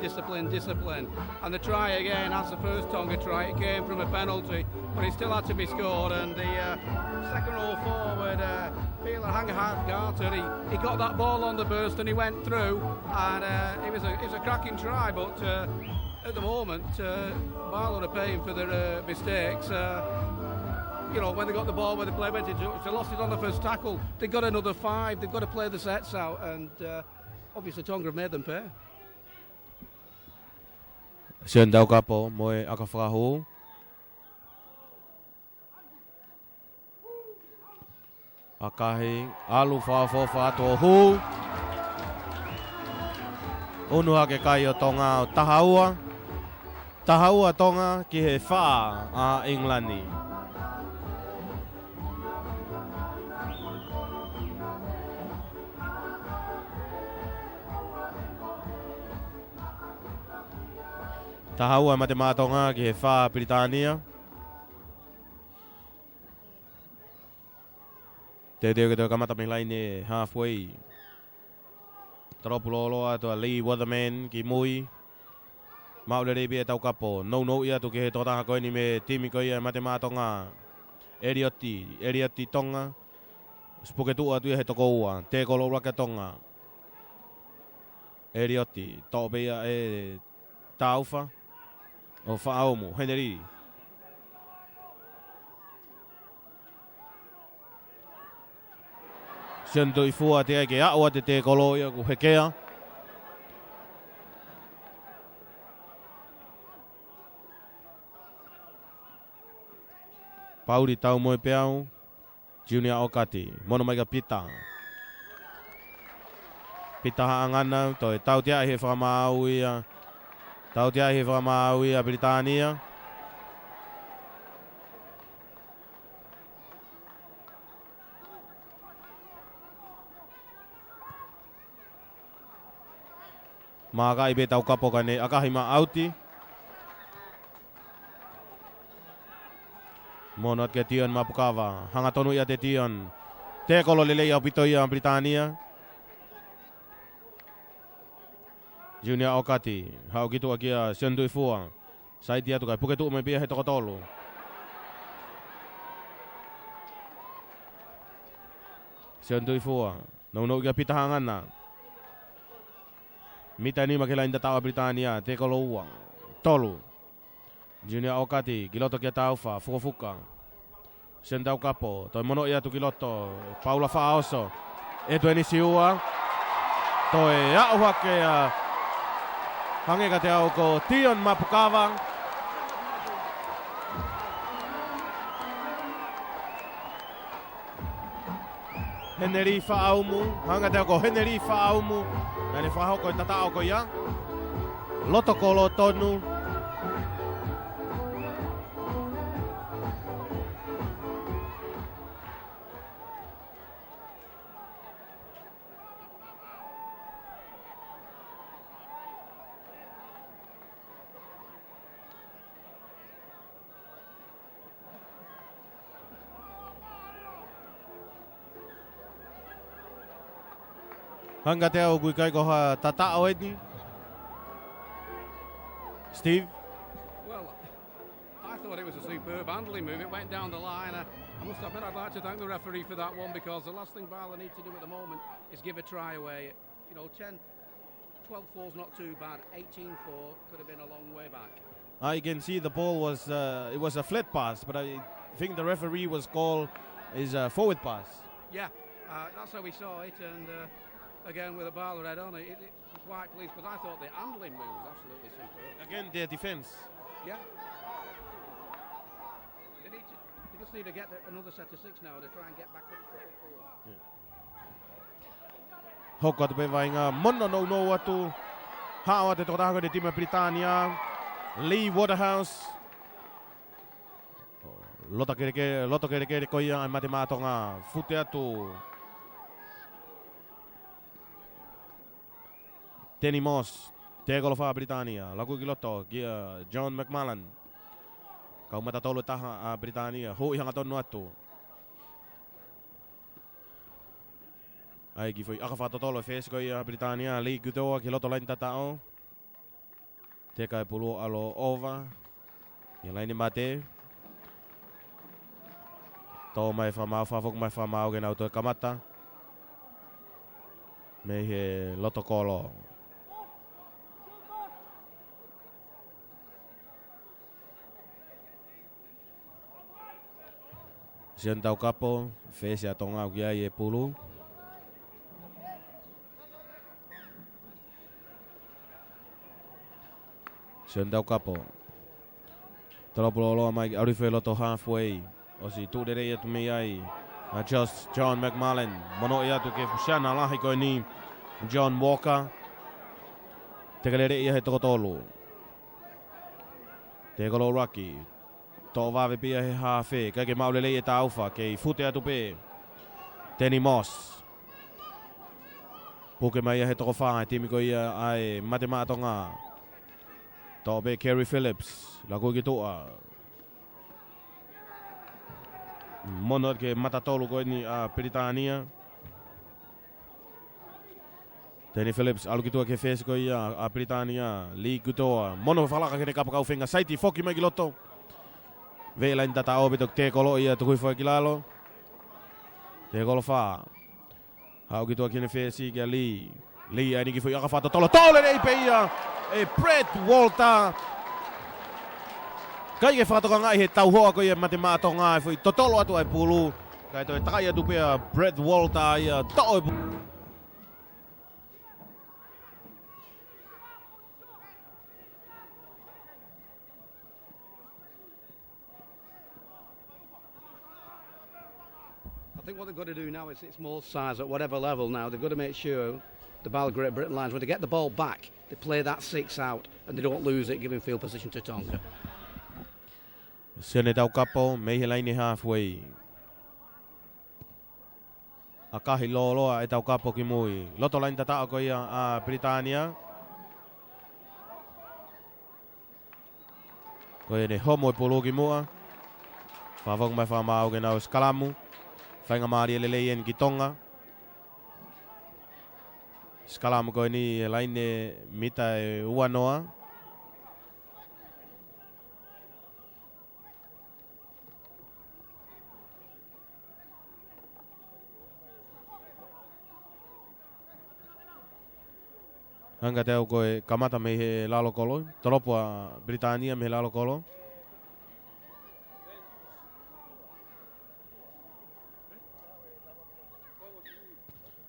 And the try again, as the first Tonga try, it came from a penalty, but it still had to be scored. And the second row forward, Fielder Hangar-Garter, he got that ball on the burst and he went through. And it was a cracking try, but at the moment, BARLA are paying for their mistakes. You know, when they got the ball, when they play went into it, they lost it on the first tackle. They got another 5. They've got to play the sets out, and obviously Tonga have made them pay. Sian dau kapo moe aka whakahu. Akahi alu whawhawha to hu. Unua ke kai o Tonga o Tahaua. Tahaua Tonga ki he wha a Englandi. Tahaua mate mātonga ki he wha Britania. Te teo ke teo kamata me laine halfway. Tropuloloa toa Lee Weatherman ki mui. Maule rebi e tau kapo. No ia tu ki he tōtaha koe ni me timi koe ia mate mātonga. Erioti Tonga. Spuketua tu ia he toko ua. Te kolo urake Tonga. Erioti. Tōpe ia e taufa. O Whaomu, Henry. Siento I fua te ke aua te kolo ia ku hekea. Pauri tau moe peau. Junior Okati, mono mai ka pita. Pita haangana, toi tau tia he whamau ia. Tau tia he whamau ia Britania. Māka I be tau kapoka ne akahima auti. Monot ke Tion Mapukawa. Hanga tonu ia te Tion. Te kolo lele ia pito ia Britania. Junior Okati, hau gitu akia siandui fua. Sai dia tu kai puke tu me bia he toko tolu. Siandui fua. No kia pita hangana. Mita ni makela inda tawa Britania, te kolo ua. Tolu. Junior Okati, kiloto kia taufa, fuka. Siandau kapo, toi mono ia tu kiloto. Paula Fa'aoso. Etu eni siua. Toi au hake hangeka te au ko Tion Mapukawa. Henry Fa'aumu. Hanga te au ko Henry Fa'aumu. Nani whahoko I tatao ko ia. Loto kolo tonu. Hanga te au kui kai ko ha tatao eti. Steve? Well, I thought it was a superb handling move. It went down the line. I must admit I'd like to thank the referee for that one, because the last thing BARLA need to do at the moment is give a try away. You know, 12-4's not too bad. 18-4 could have been a long way back. I can see the ball was it was a flat pass, but I think the referee was called is a forward pass. Yeah, That's how we saw it, and again with a BARLA red on it was quite pleased because I thought the handling move was absolutely superb. Again, their defense. Yeah. They just need to get another set of 6 now to try and get back up the field. Hoko atu pe vainga mono no atu. Hao te totaha de time Britannia. Lee Waterhouse. Loto kere koia ai matematonga fute atu. Danny Moss, te golofa Britannia. Lagu giloto gia John McMullen. Kau mata tolu taha a Britannia. Ho ihang aton atu. Ai ki foi akafato tolo fes koia Britannia Lee Gutoa ki loto lain tatao. Te kai pulu alo over. Yang lain mate. Tau mai whamau, whawhok mai whamau gen auto e kamata. Me he loto kolo. Sian tau kapo, whese a tonga au kia i e pulu. Sian tau kapo. Talopulo oloa mai auriwhe loto halfway. Osi tuudere ia tu me ai. Just John McMullen. Mono ia tu ke fusiana lahi koe ni John Walker. Tekelere ia he tokotolu. Te kolo raki. Tō wawe pia he hawhe. Kai ke maulele ia ta aufa. Kei fute atu pe. Danny Moss. Puke mai ia he toko whae. Timi ko ia ai matematonga. Tō pe Kerry Phillips. Laku ki toa. Mono ke matatolu koe ni Britannia. Danny Phillips alu ki tua ke whese koe a Britannia. Lee Gutoa. Mono whalaka kene kapakau whenga saiti foki mai ki loto. Veilain tata obitok te kolo ia tukui foi ki lalo. Te kolo wha. Hau ki tua kene whese ki a Lee. Lee aini ki foi akawhata tolo. Tole rei pe ia. E Brett Walter. Kai ke whakatoka ngai he tau hoa ko ia matemato ngai foi totolo atu ai pulu. Kai toi takai atu pia Brett Walter ia tau e pulu. I think what they've got to do now is it's more size at whatever level now. They've got to make sure the BARLA Great Britain lines, when they get the ball back, they play that 6 out and they don't lose it, giving field position to Tonga. Siane tau kapo, mei he laini halfway. A kahi loloa e tau kapo ki mui. Loto lain tata ko ia a Britannia. Ko e ne homo e polo ki mua. Whawong mai whamau ke nau skalamu. Whainga maari e leleien ki Tonga. Skalamu ko e ni e laini mita e uanoa. Hanga teo koe kamata me he lalo kolo. Toropo a Britannia me he lalo kolo.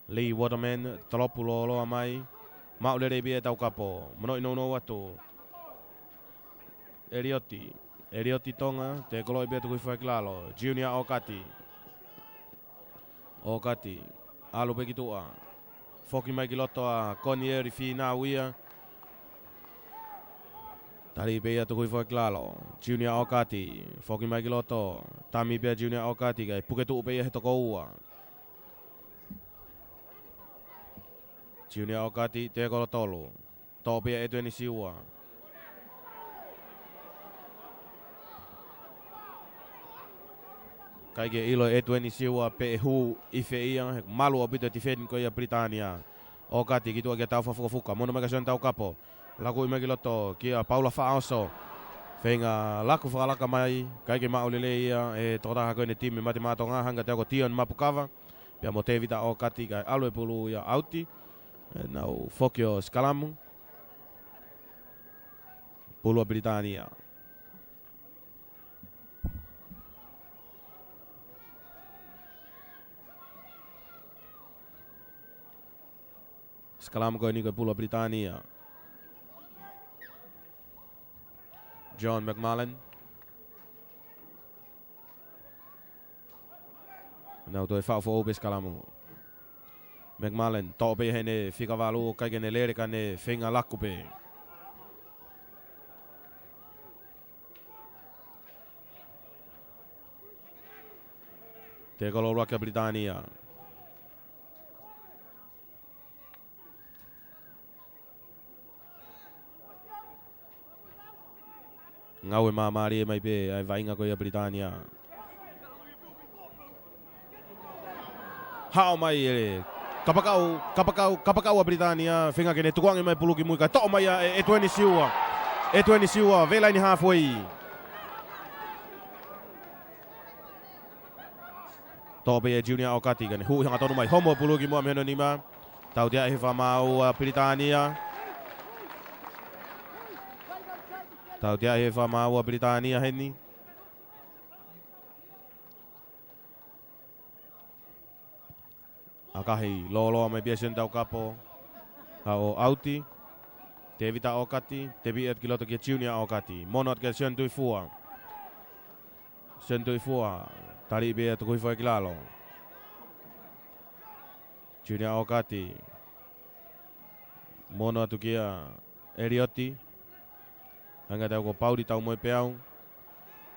Lee Waterman, toropo lolo a mai. Maulere bie tau kapo. Mono ino atu. Erioti Tonga. Te kolo i bie tukui whaik lalo. Junior Okati. Alu peki tua. Foki mai ki loto a Conieri Fina uia. Tari pia tukui foi klalo. Junior Okati. Foki mai ki loto. Tami pia Junior Okati kai puketu pia he toko ua. Junior Okati te kolo tolu. To pia etueni siua. Kaike ilo etueni siua pe hu ife ia malu opito tifedin ko ia Britannia. Okati ki tua kia tau whafuka. Mono mega son tau kapo. Laku imegi loto kia Paula Faaoso. Whenga laku whakalaka mai. Kaike maulele ia e totaha koe ne timi matematonga hanga teo ko Tion Mapukava. Pia mo te vita Okati kai alue pulu ia auti. E nau Fokio Skalamu. Pulua Britannia. Sekarang ko ini ke Pulau Britania. John McMullen. Nou toi fau fo obes kalamu. McMullen tope hene fika valu kaikene lere kane finga lakupe. Tekolo Ruaka Britania. Ngawe mamari mai pe ai vainga ko ia Britania. Hao mai ele. Kapakau a Britania. Finga kene tukuangi mai puluki muika. To mai e 20 siua. E 20 siua. Velaini halfway. Tope e Junior Okati kane. Hu hanga tonu mai. Homo puluki mua meheno nima. Tau dia e whamau a Britania. Tau dia e whamau a Britania heni. Akahi lolo mai pia sen tau kapo. Hao auti. Te vita Okati. Te viet kiloto kia Junior Okati. Monot kia sentui fua. Sentui fua. Tari bia tukui fua kilalo. Junior Okati. Mono atu kia Erioti. Hanga tau ko pauri tau moe peau.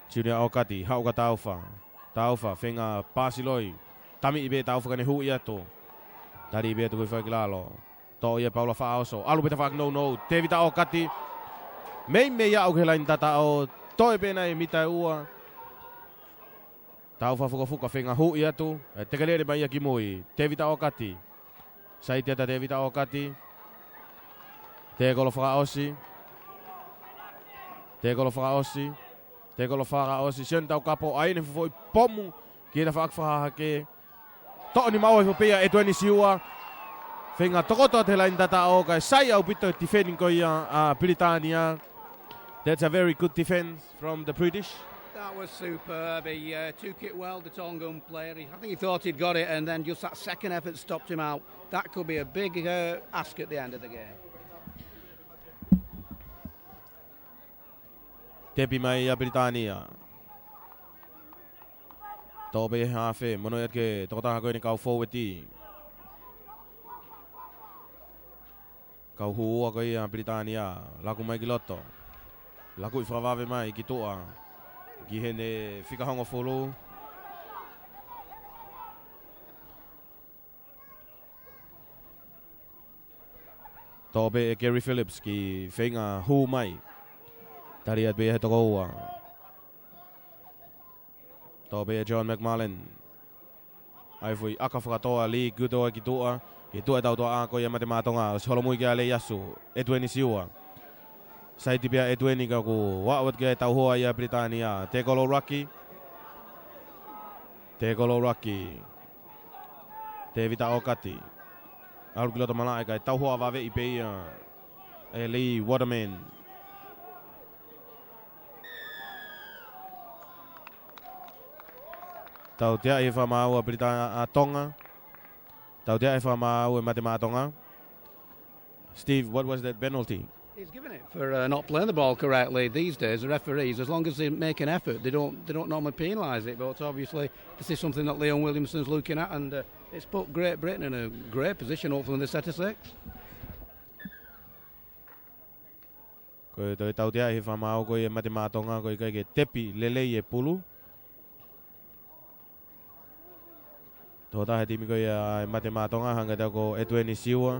Junior Okati. Hau ka taufa. Taufa. Fenga pasiloi. Tami ibe taufa kane hui atu. Tari ibe tukui fua kilalo. To ia Paula Faaoso. Alu beta fak no. Te vita Okati. Mei ya au helain tata o. Toi pena e mita ua. Tau fuka fenga hui atu. Tekalere mai aki moi. Te vita Okati. Sai tiata te vita Okati. Te kolo Faaosi. Te kolo Faaosi. Te kolo Faaosi. Sen tau kapo aine foi pomu. Kita fak fahake. To ni mau e pia e 20 siua. Fenga tokoto te lain tata o kai sai au pito defending ko ia Britania. That's a very good defense from the British. That was superb. He took it well, the Tongan player. I think he thought he'd got it, and then just that second effort stopped him out. That could be a big ask at the end of the game. Tepi mai a Britania. Tobe hafe mono yatke tokota ko ni kau forwardi. Kau hua ko ia Britania. Laku mai kiloto. Laku i whawave mai ki toa. Ki hene whikahonga wholo. Tobe e Gary Phillips ki whenga hu mai. Tari at be he toko ua. Tobe e John McMullen. Ai fui aka whakatoa li kutoa ki toa. Ki toa tau toa ako ia matematonga. Solo mui kia le yasu. E 20 siua. Sai tipia e 20 ka ku. Waawat kia tau hoa ia Britania. Te kolo Raki. Te kolo Raki. Te vita Okati. Alu kilota malai kai tau hoa vave i peia. E Lee Waterman. Tau tia e whamau a Britania Tonga. Tau tia e whamau e matematonga. Steve, what was that penalty? He's given it for not playing the ball correctly. These days, the referees, as long as they make an effort, they don't normally penalise it. But obviously, this is something that Leon Williamson's looking at, and it's put Great Britain in a great position, hopefully in the set of 6. Ko toi tau tia e whamau ko e matematonga ko i kai ke tepi lele e pulu. Tota he timi ko i matematonga hanga tau ko e 20 siua.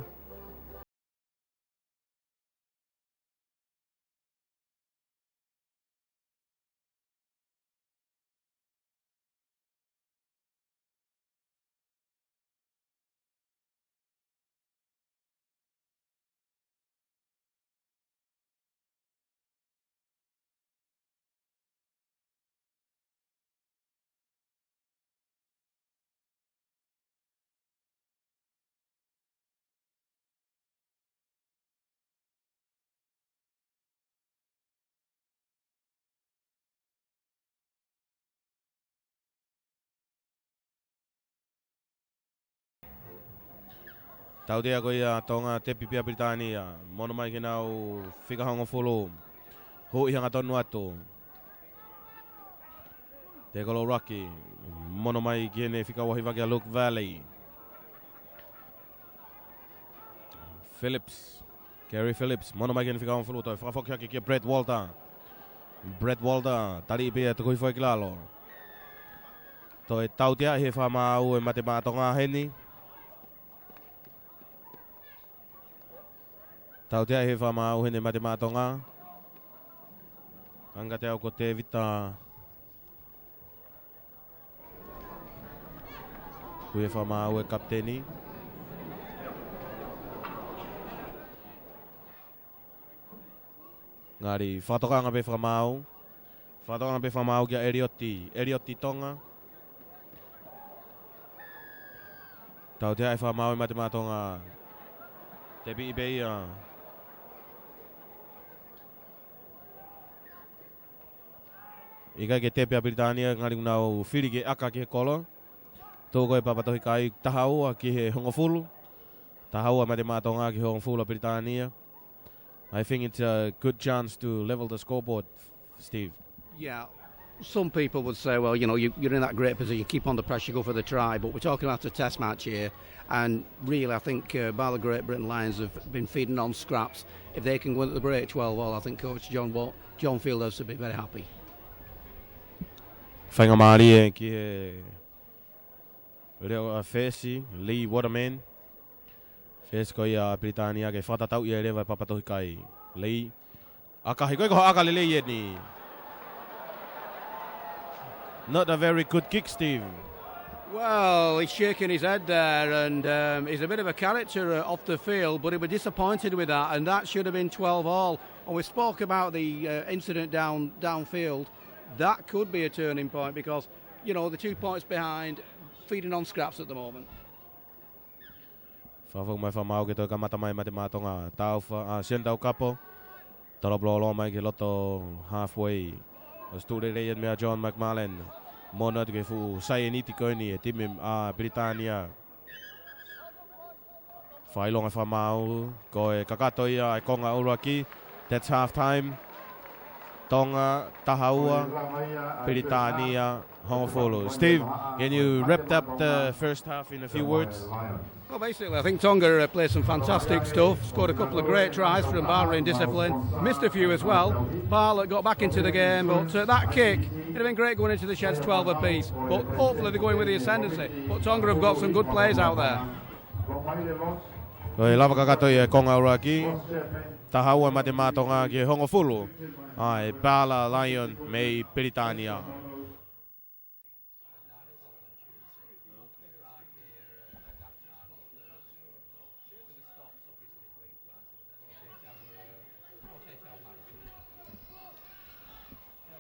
Tautea ko ia Tonga te pipia Britania. Mono mai ki nau whikahongo fulu. Hui hanga tonu atu. Te kolo Rocky. Mono mai ki ne whikawahi waki a Luke Valley. Phillips. Gary Phillips. Mono mai ki ne whikahongo fulu. Toi whakafoki haki ki Brett Walter. Brett Walter. Tari pia tukui whai kilalo. Toi tautea he whamau e mate mātonga heni. Tautea he whamau hene mate mātonga. Anga te au ko te vita. Kui e whamau e kapteni. Ngari, whatokanga pe whamau. Whatokanga pe whamau kia Erioti. Erioti Tonga. Tautea e whamau e mate mātonga. Te bi ibe ia. Ika ke te pia Britania ngari unau whiri ke aka ke kolo. Tōko e papatohi kai tahaua ki he hongofulu. Tahaua mate mātonga ki hongofulu Britania. I think it's a good chance to level the scoreboard, Steve. Yeah, some people would say, well, you know, you're in that great position, you keep on the pressure, go for the try, but we're talking about a test match here, and really I think BARLA Great Britain Lions have been feeding on scraps. If they can go into the break 12-all, I think Coach John Fieldhouse would be very happy. Whainga maari e ki he reo a Fesi, Lee Waterman. Fesi ko ia Britania ke whatatau ia rewa e papatohi kai. Lee. Akahi koe koho aka lele ie ni. Not a very good kick, Steve. Well, he's shaking his head there, and he's a bit of a character off the field, but he was disappointed with that, and that should have been 12-all. And we spoke about the incident downfield. That could be a turning point because, you know, the 2 points behind, feeding on scraps at the moment. Whawhau mai whamau ke toi ka mata mai mate mātonga. Tau sientau kapo. Taloblolo mai ke loto halfway. Stūre reian mea John McMullen. Mona ke fu sai niti koini e timim a Britania. Whailonga whamau. Ko e kakatoia e konga ura ki. That's half time. Tonga, Tahaua, Britania, Hongofolo. Steve, can you wrap up the first half in a few words? Well, basically, I think Tonga played some fantastic stuff, scored a couple of great tries from BARLA in discipline, missed a few as well. BARLA got back into the game, but that kick, it'd have been great going into the sheds 12 apiece, but hopefully they're going with the ascendancy. But Tonga have got some good players out there. Koi lava kakatoia e konga ura ki. Tahaua mate mātonga ki Hongofolo. Ai, BARLA Lion mei Britania.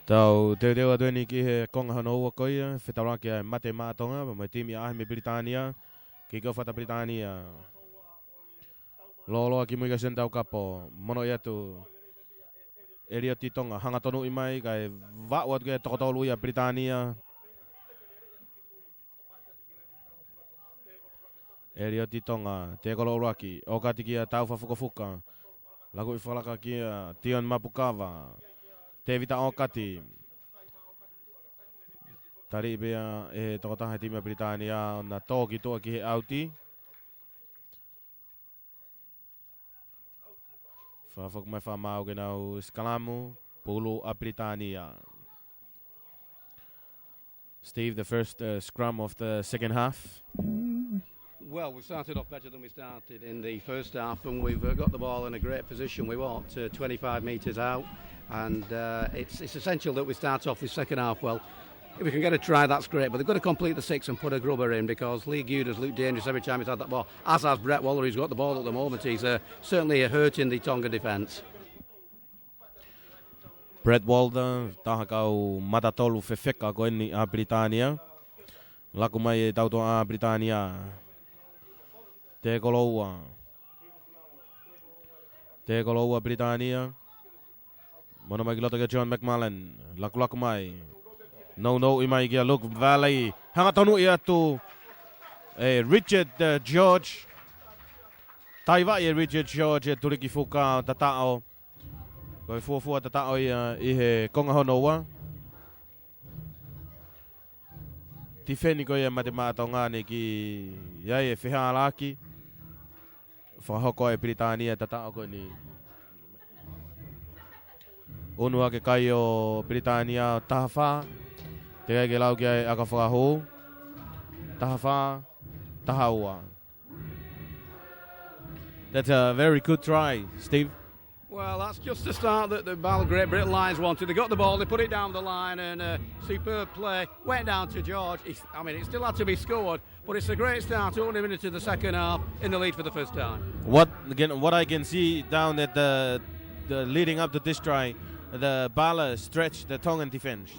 Tau te reo atueni ki he konga hano ua koia. Whetaraki ai mate mātonga. Mai timi ahi me Britania. Ki ko whata Britania. Loloa ki muiga sentau kapo. Mono i atu. Erioti Tonga. Hanga tonu i mai. Kai wa'uat ke tokotolu ia Britania. Erioti Tonga. Te kolo uraki. Okati kia tau whafukafuka. Lagu i whalaka kia Tion Mapukava. Te vita okati. Tari bea e tokotaha timia Britania. Na tōki toa ki he auti. Whawhak mai whamau ke nau Skalamu, Pulu a Britania. Steve, the first scrum of the second half. Well, we started off better than we started in the first half, and we've got the ball in a great position. We walked 25 metres out, and it's essential that we start off the second half well. If we can get a try, that's great, but they've got to complete the six and put a grubber in because Lee Guda's looked dangerous every time he's had that ball, as has Brett Waller, who's got the ball at the moment. He's certainly hurting the Tonga defence. Brett Waller, taha kau matatolu whewheka ko eni a Britania. Laku mai e tauto a Britania. Te koloua. Te koloua Britania. Mono mai ki loto ke John McMullen. Laku mai. No, i mai kia Luke Valley. Hanga tonu i atu Richard George. Taiva e Richard George turiki fuka tatao. Koi fuafua tatao i he konga honoa. Tifeni ko ia matemata ngani ki ia e whihalaki. Whahoko e Britania tatao ko ni. Unua ke kai o Britania tahawha. Te kai ke lau ki ai aka whakaho. Tahawha, tahaua. That's a very good try, Steve. Well, that's just the start that the BARLA Great Britain Lions wanted. They got the ball, they put it down the line, and superb play. Went down to George. I mean, it still had to be scored, but it's a great start. Only a minute to the second half, in the lead for the first time. What I can see down at the leading up to this try, the BARLA stretched the Tongan defence.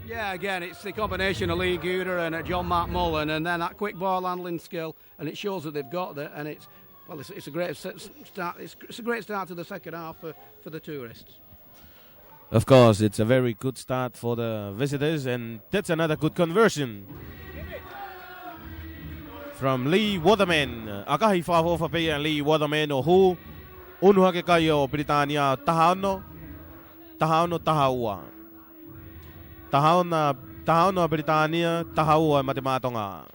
Yeah, again, it's the combination of Lee Gooder and John Mark Mullen, and then that quick ball handling skill, and it shows that they've got that, and it's a great start. It's a great start to the second half for the tourists. Of course, it's a very good start for the visitors, and that's another good conversion from Lee Waterman. Akahi whahofa pia Lee Waterman o hu unua ke kai o Britania tahaono tahaua. Tahaona Britania tahaua matematonga.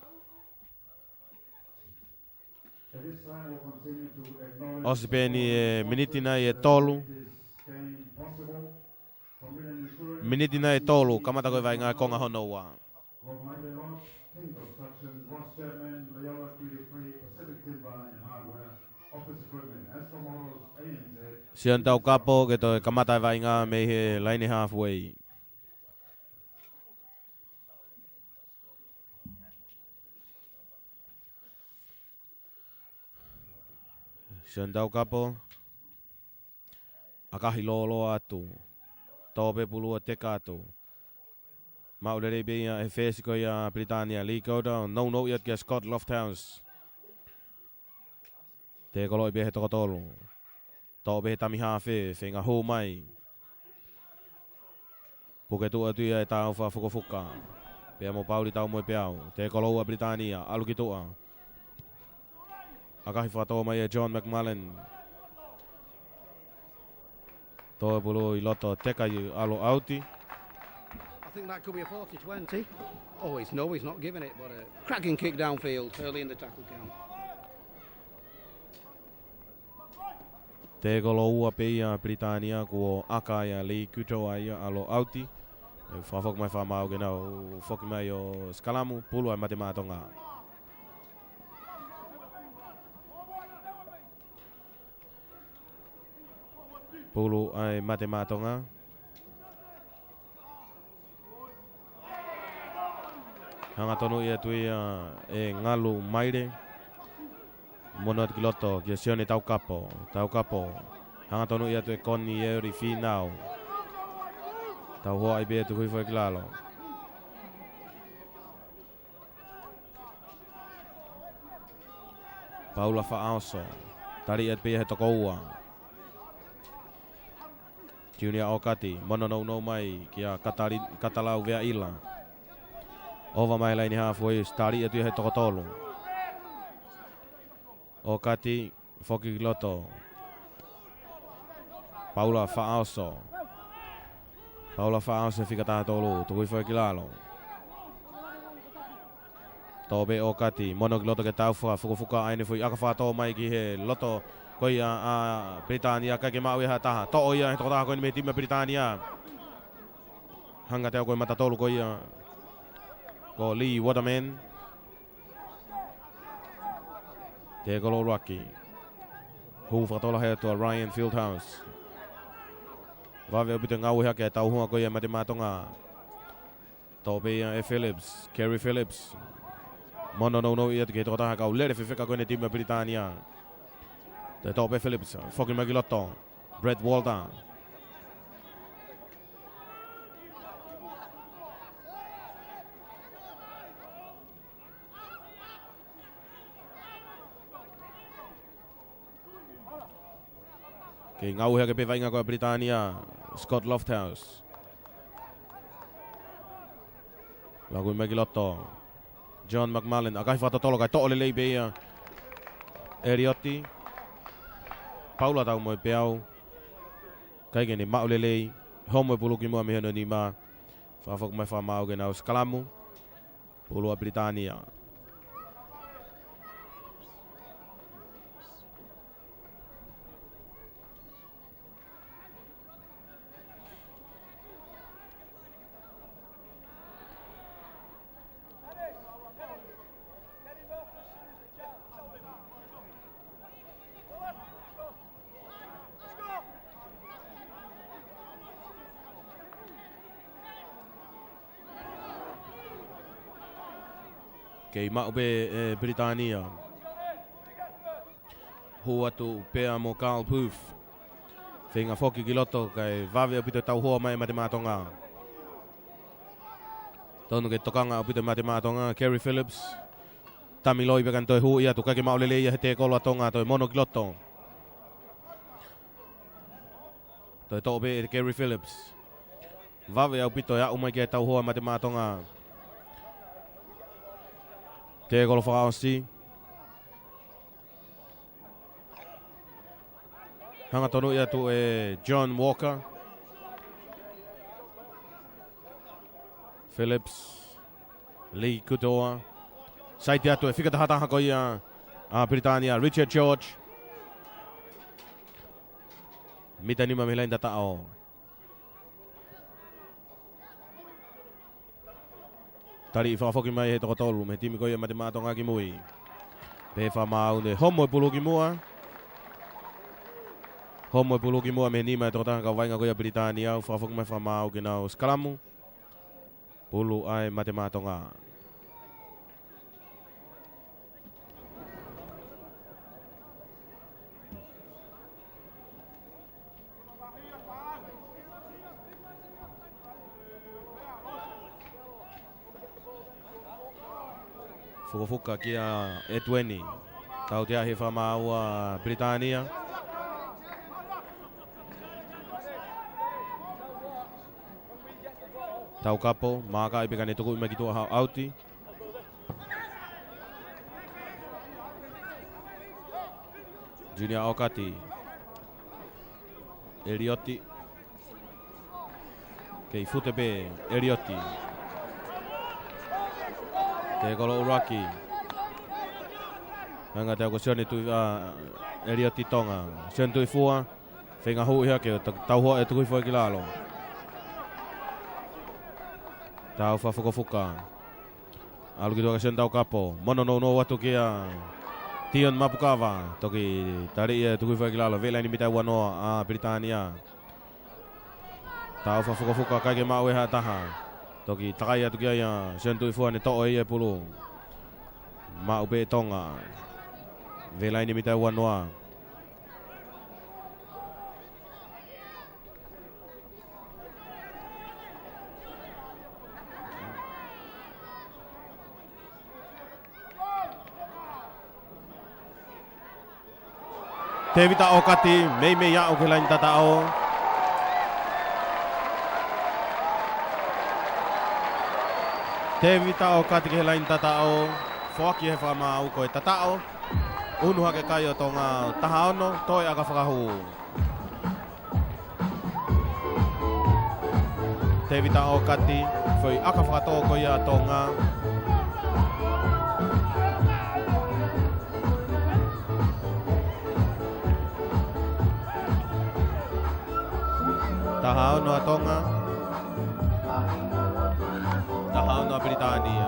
Osipeni e minitina e tolu. Minitina e tolu, kamata koe vai ngā konga honoa. Sian tau kapo ke toi kamata vai ngā me he laini halfway. Sian tau kapo. Akahi lolo atu. Tope pulua te kato. Maurere be e fesiko ia Britania Ligoda no iat ke Scott Lofthouse. Te koloi be he tokotolo. Tope he tami hafe whenga hou mai. Puke tu atu ia e tau wha fuka. Pea mo pauri tau moe peau. Te koloua Britania aluki tua. Akahi whatoa mai e John McMullen. Toa pulu I loto teka I alo auti. I think that could be a 40-20. Oh, he's not giving it, but a cracking kick downfield early in the tackle count. Te koloua peia Britania ko aka ia Lee Kutoa ia alo auti. Whafok mai whamau ke nau whoki mai o skalamu pulu ai matematonga. Pulu ai matematonga. Hanga tonu ia tui e ngalu maire. Monot kiloto kia sione tau kapo. Hanga tonu ia tui koni euri finau. Tau hoa I bea tu hui foi kilalo. Paula Fa'aoso. Tari et bea he tokoua. Junior Okati, mono no mai kia katalau vea ila. Ova mai laini halfway, stari etu he tokotolu. Okati, Foki Loto. Paula Fa'aoso fika taha tolu, tukui foi kilalo. Tobe Okati, mono Loto ke taufa, fuka aine foi akafato mai ki he Loto. Koi a Britania kai ke mau ia taha. To ia he tokotaha koi me tima Britania. Hanga teo koi matatolu koi ko Lee Waterman. Te kolo luaki. Huu whakatola hea tua Ryan Fieldhouse. Wawe upite ngau hea ke tau hunga koi matematonga. Tope ia e Phillips, Kerry Phillips. Mono no ia te ke tokotaha kau lere whiwhika koi ne tima Britania. The top Phillips, Fokin Magilotto, Brett Walter. Okay, ngau hea ke pe vainga ko Britania, Scott Lofthouse. Lagu Magilotto, John McMullen, akahi whata tolo kai to'ole leibea Eriotti. Paula tau mo peau. Kai ke ni maulelei. Homo pulu ki mua mihano ni ma. Whafok mai whamau ke nau skalamu. Pulua Britania. Kei maupe Britania. Hu atu pea mo Carl Poof. Whenga whoki ki loto kai wawe o pito tau hoa mai mate mātonga. Tonu ke tokanga o pito mate mātonga Kerry Phillips. Tami loi pekan toi hu ia tu kake maulele ia he te kolo atonga toi mono ki loto. Toi tope Kerry Phillips. Wawe au pito ya umai ke tau hoa mate mātonga. Te kolo whakaosi. Hanga tonu ia tu John Walker. Phillips. Lee Kutoa. Saiti atu whikatahataha ko ia Britania. Richard George. Mita nima milain tatao. Tari whaafoki mai he toko tolu, me timi koia mate mātonga ki mui. Pe whamau ne homo pulu ki mua. Homo pulu ki mua me nima e toko tanga ka wainga koia Britania. Whaafoki mai whamau ki nau skalamu. Pulu ai mate mātonga. Fukufuka kia E20. Tau te ahi whamau a Britania. Tau kapo, maka ipe kane tuku ima ki tua hau auti. Junior Okati. Elioti. Kei Futepe, Elioti. Te kolo uraki. Hanga te ako sioni tui Elioti Tonga. Sioni tui fua. Whenga hui hake, tau hoa e tukui fua ki lalo. Tau whafuka. Alu ki tuaka sioni tau kapo. Mono no watu kia Tion Mapukawa. Toki tari e tukui fua ki lalo. Velaini mitai wanoa a Britania. Tau whafuka kaike mau e taha. Toki takai atu kia ia sioni tui fua ne to'o e pulu. Mau be Tonga. Velaini mitai wanoa. Te vita Okati, mei ya o ke lain tatao. Te vita Okati ke lain tatao. Foaki he whamau koe tatao. Unu hake kai o tonga tahaono, toi aka whakahu. Te vita Okati, foi aka whakatō koe a tonga. Tahaono a Tonga. Tahaono a Britania.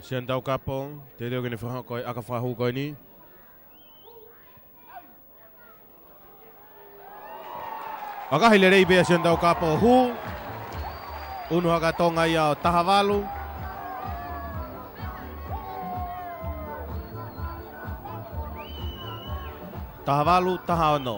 Sian tau kapo, te reo kene whakoi aka whahu koe ni. Akahile rei pia siya daw kapo hu. Unu haka Tonga ia o tahavalu. Tahavalu, tahaono.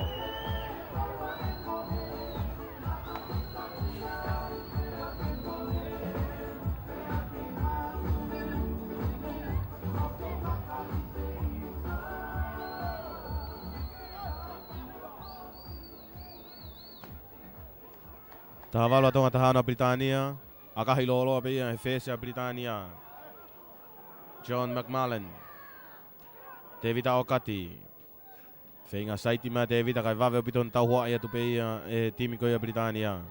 Tahavalu Tonga tahaona Britannia. Akahilolo pia Efesia Britannia. John McMullen. Tevita Okati. Feinga saitima Tevita kai vave opiton tauhua ia tupeia timi koia Britannia.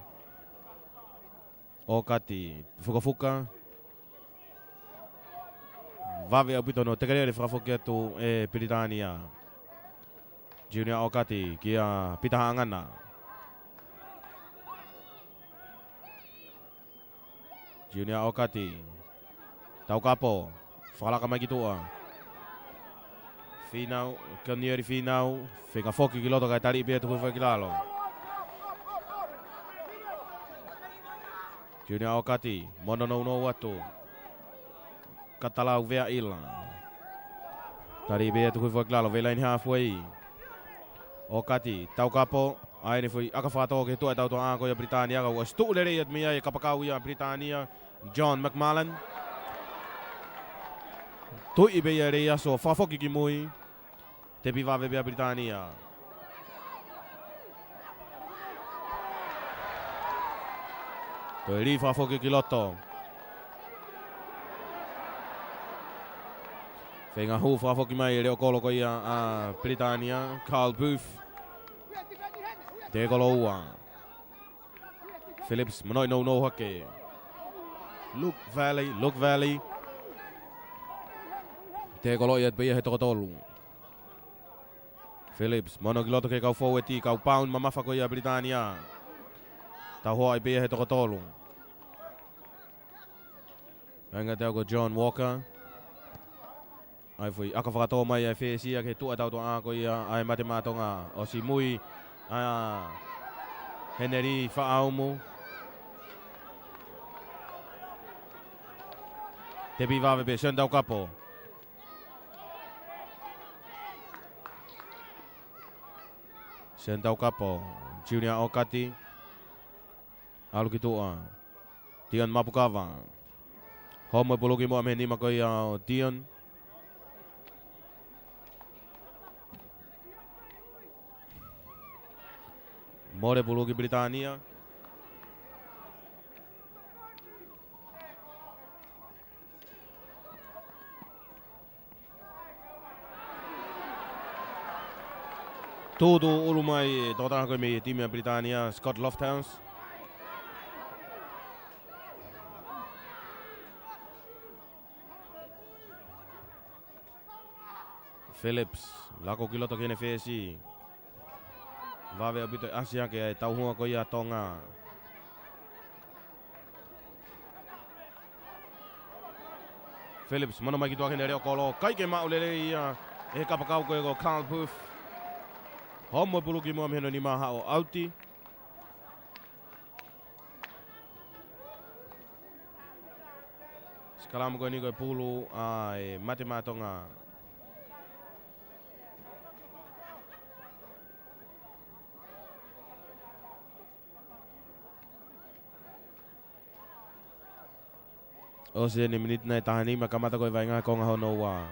Okati. Fuka. Vave opiton o tekerere frafokia tu Britannia. Junior Okati kia pitahangana. Junior Okati. Tau kapo. Falaka mai kitua. Finau, kanieri finau. Fika foki kiloto kai tari pia tuku kilalo. Junior Okati. Mono no watu. Katalau vea ila. Tari pia tuku kilalo. Vela in halfway. Okati. Tau kapo. Aini foi akafato ke tu tau to ako ya Britannia ka was tu lere at mia kapakau ya Britannia. John McMullen. Tu ibe ya rea so fafoki ki mui. Te piva vebea Britannia. To ri fafoki ki loto. Fenga hu fafoki mai reo kolo ko ia a Britannia. Carl Booth. Te koloua. Phillips manoi no hake. Luke Valley. Te kolo iat pia he tokotolu. Phillips, mono kiloto ke kau forwardi, kau pound mamafa ko ia Britannia. Tau hoa i pia he tokotolu. Hanga tau ko John Walker. Ai foi aka whakatoa mai ai whesia ke tua tau toa ko ia ai matematonga. O si mui Henry Whaaumu. Te pivawe pe Sundau Kapo. Sundau Kapo. Junior Okati. Alu kitua. Dion Mapukava. Homo puluki mo ameni makoi Dion. More puluki Britannia. Tutu ulumai totaan ko mi tiimiä Britannia Scott Lofthouse. Phillips lako kiloto kene fesi. Vave opito asia ke tau hua ko ia Tonga. Phillips mono mai kitua kene reo kolo kaiken maulele ia e kapakau ko Carl Booth. Homo puluki mua miheno ni maha o auti. Sekalamu ko ni ko pulu ai matematonga. O se ni minit na tahani makamata ko vai nga ko nga hono wa.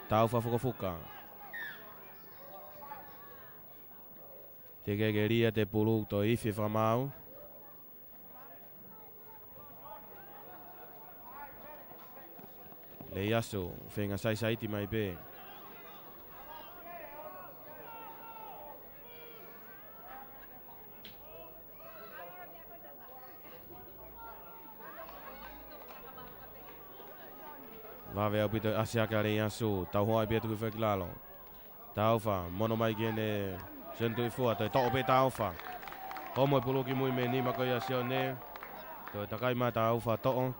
Tau fa fuka. Te gegeria te pulu to ifi famau. Le yaso fenga sai ti mai pe. Vave opito asia kare yaso tau hoa pe tu fe klalo. Tau fa mono mai gene Sentui fua toi to'o pe taufa. Homo puluki mui me ni makoia sione. Toi takai ma taufa to'o.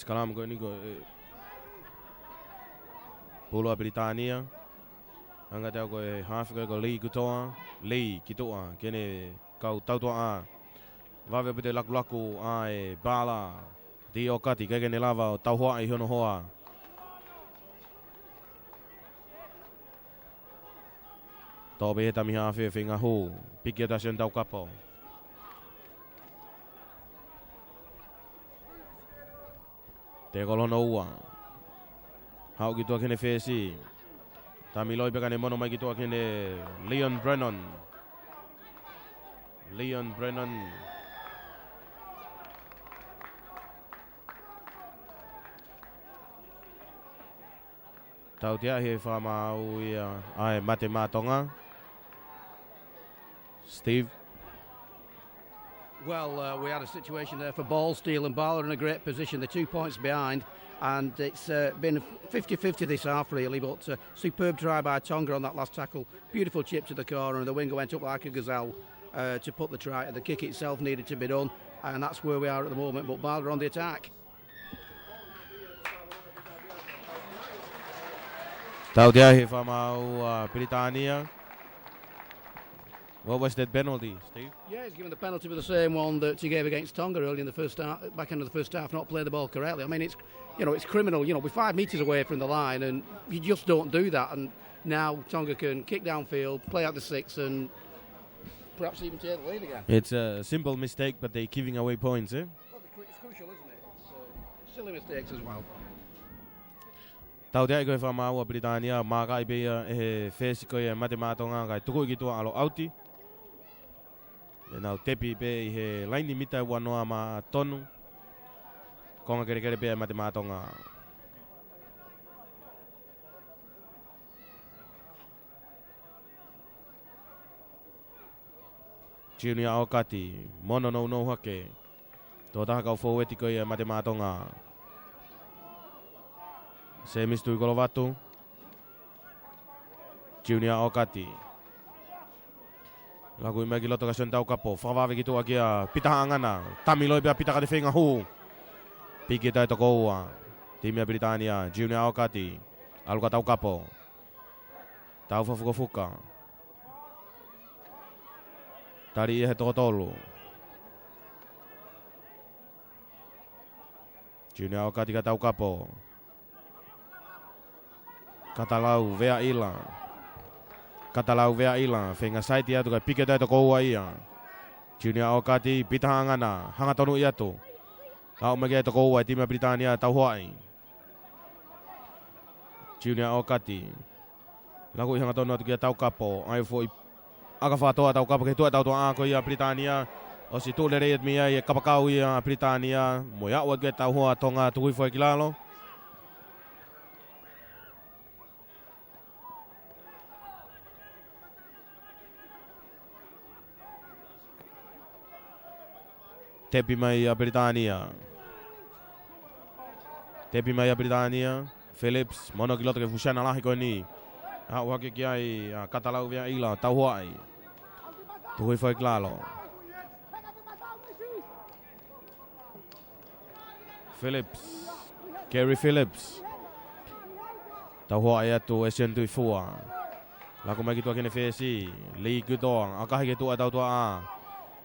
Skalam ko ni ko Pulua Britania. Anga tau ko e hawhika ko Lee kutoa. Lee kitoa kene kau tautoa a. Wawe pute laku a e BARLA. Di o kati kene lava o tau hoa i hono hoa. Tobe heta mi hawhi whinga hu. Piki ata sion tau kapo. Te kolono ua. Hau ki tua kene whesi. Tami loi pekane mono mai ki tua kene Leon Brennan. Leon Brennan. Tau tia he whamau i ai mate mā Tonga. Steve? Well, we had a situation there for ball steal and BARLA in a great position. They're 2 points behind and it's been 50-50 this half really, but superb try by Tonga on that last tackle. Beautiful chip to the corner and the winger went up like a gazelle to put the try. The kick itself needed to be done and that's where we are at the moment, but BARLA on the attack. Tau tia he whamau Britania. What was that penalty, Steve? Yeah, he's given the penalty for the same one that he gave against Tonga early in the first half, back end of the first half, not play the ball correctly. I mean, it's it's criminal. We're 5 metres away from the line, and you just don't do that. And now Tonga can kick downfield, play out the 6, and perhaps even take the lead again. It's a simple mistake, but they're giving away points, eh? Well, it's crucial, isn't it? It's silly mistakes as well. Tau tia koe whamau a Britania, mā kai pia e whesi koe e mate mā Tonga, kai tuku i ki tua alo auti. E nau tepi pe i he laini mita e wanoa mā tonu. Konga kere kere pe e mate mā Tonga. Junior Aokati, mono no hake. Tō taha kau fōweti koe e mate mā Tonga. Se mistu i kolovatu. Junior Aokati. Lagu i megi loto ka sion tau kapo. Whakawawe ki tua kia pitaha angana. Tami loi pia pitaka te whenga hu. Piki tai toko ua. Timia Britania. Junior Aokati. Aluka tau kapo. Tau whafuka. Tari i he toko tolu. Junior Aokati ka tau kapo. Katalau vea ila. Katalau vea ila. Whenga saiti atu kai pike tai toko ua ia. Junior Aokati pitaha angana. Hanga tonu i atu. Au mege e toko ua i Timia Britania tau hoai. Junior Aokati. Lagu i hanga tonu atu kia tau kapo. Ai fo i aka whatoa tau kapo ke tua tau toa ako ia Britania. O si tūle reiat mia i kapakau ia Britania. Moia ua ke tau hoa Tonga tukui fo e kilalo. Tepi mai a Britania. Tepi mai a Britania. Phillips, mono ki loto ke fusiana lahi koe ni. Hau hake ki ai katalau vea ila, tau hoai. Tuhui foi klalo. Phillips. Gary Phillips. Tau hoai atu e sientui fua. Lako mai ki tua kene whesi. Lee kutoa. Akahi ke tua tau tua a.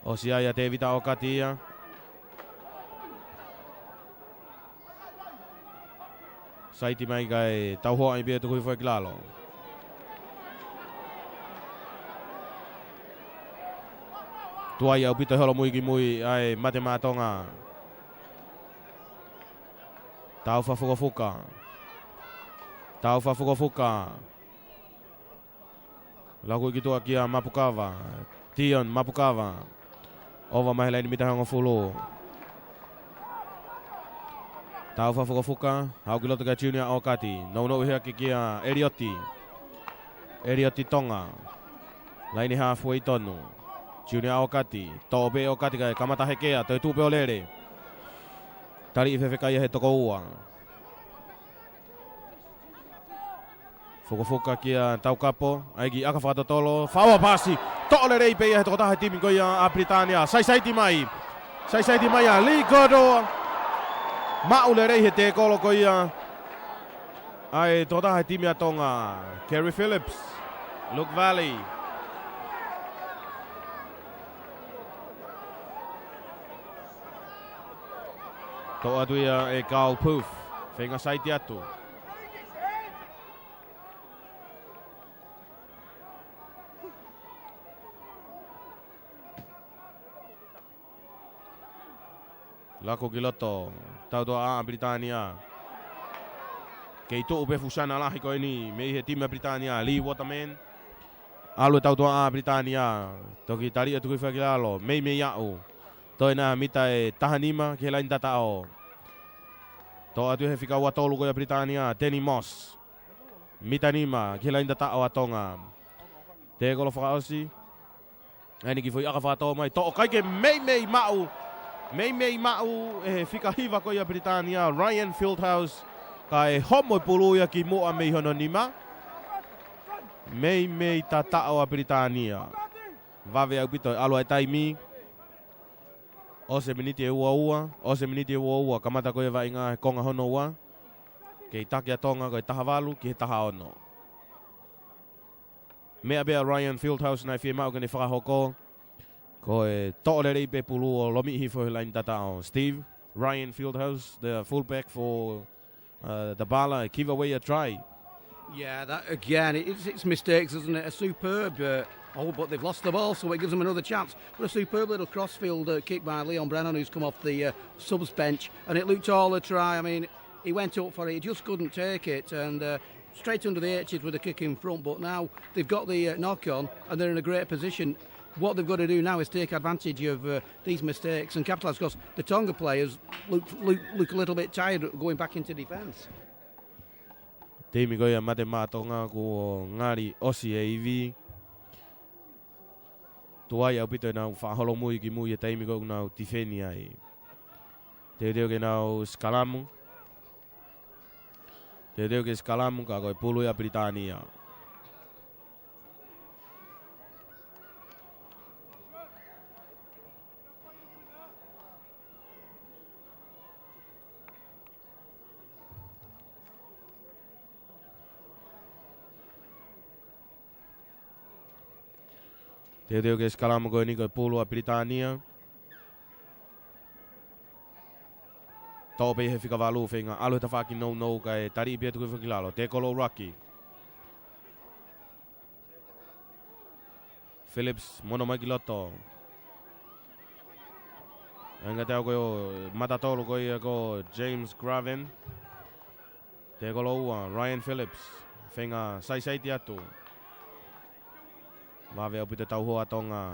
O si ai a te vita o katia. Saiti mai kai tau hoa i bia tukui foi klalo. Tuai au pito holo mui ki mui ai mate mā Tonga. Tau whafuka. Tau whafuka. Laku i ki tua kia Mapukava. Tion Mapukava. Ova mahela ini mitahonga fulu. Tau whafuka. Hau ki loto ka Junior Aokati. Nau hea ki kia Erioti Tonga. Laini halfway tonu. Junior Aokati. Tobe Aokati kai kamata hekea. Toi tupe o lere. Tari i whewheka ia he toko ua. Fuka kia tau kapo. Aiki aka whakatotolo. Whaua pasi. To'ole rei pe ia he toko taha timi ko ia a Britania. Sai saiti mai a Lee Godo. Ma'ule rei he te kolo ko ia. Ai tota he timia Tonga. Kerry Phillips. Luke Valley. Toa tuia e Carl Poof. Whenga saiti atu. Lako kiloto. Tautoa a Britannia. Kei to'u pe fusana lahi ko ini. Mei he timia Britannia. Lee Waterman. Alue tautoa a Britannia. Toki tari atu kui whakilalo. Mei au. Toi nā mita e tahanima ke lain tatao. Toa atu he whika ua tolu koia Britannia. Danny Moss. Mita nima ke lain tatao a Tonga. Te kolo whakaosi. Aini ki fui aka whatoa mai. To'o kaike mei mau. Mei mau e whika hiva koia Britannia. Ryan Fieldhouse. Ka e homo puluia ki moa mei hono nima. Mei tatao a Britannia. Vave au pito alua e taimi. Ose miniti e ua. Kamata koe wa inga he konga hono ua. Kei take a Tonga koe taha walu ki he taha ono. Mea bea Ryan Fieldhouse nai fie mau kani whakahoko. Koe to'ole rei pe pulu o lomi hifo he lain tatao. Steve, Ryan Fieldhouse, the fullback for the BARLA, give away a try. Yeah, that again, it's mistakes, isn't it? A superb, but they've lost the ball, so it gives them another chance. But a superb little crossfield kick by Leon Brennan, who's come off the subs bench, and it looked all a try. I mean, he went up for it, he just couldn't take it, and straight under the H's with a kick in front. But now they've got the knock on, and they're in a great position. What they've got to do now is take advantage of these mistakes and capitalise, because the Tonga players look a little bit tired going back into defence. Teimi koia mate mātonga ko ngari osi e iwi. Tuai au pito nau whaholo mui ki mui e teimi koia nau tifeni ai. Te reo ke nau skalamu. Te reo ke skalamu ka koe pulu ia Britannia. Te reo ke skalamu koe ni koe pulu a Britannia. Tōpe he whika walu whenga. Alu ta whaki nou ka e tari pia tuku whakilalo. Te kolo Rocky. Phillips, mono mai ki loto. Enga teo koe o matatolo koe ko James Graven. Te kolo ua, Ryan Phillips. Whenga sai ti atu. Wawe au pita tau hoa Tonga.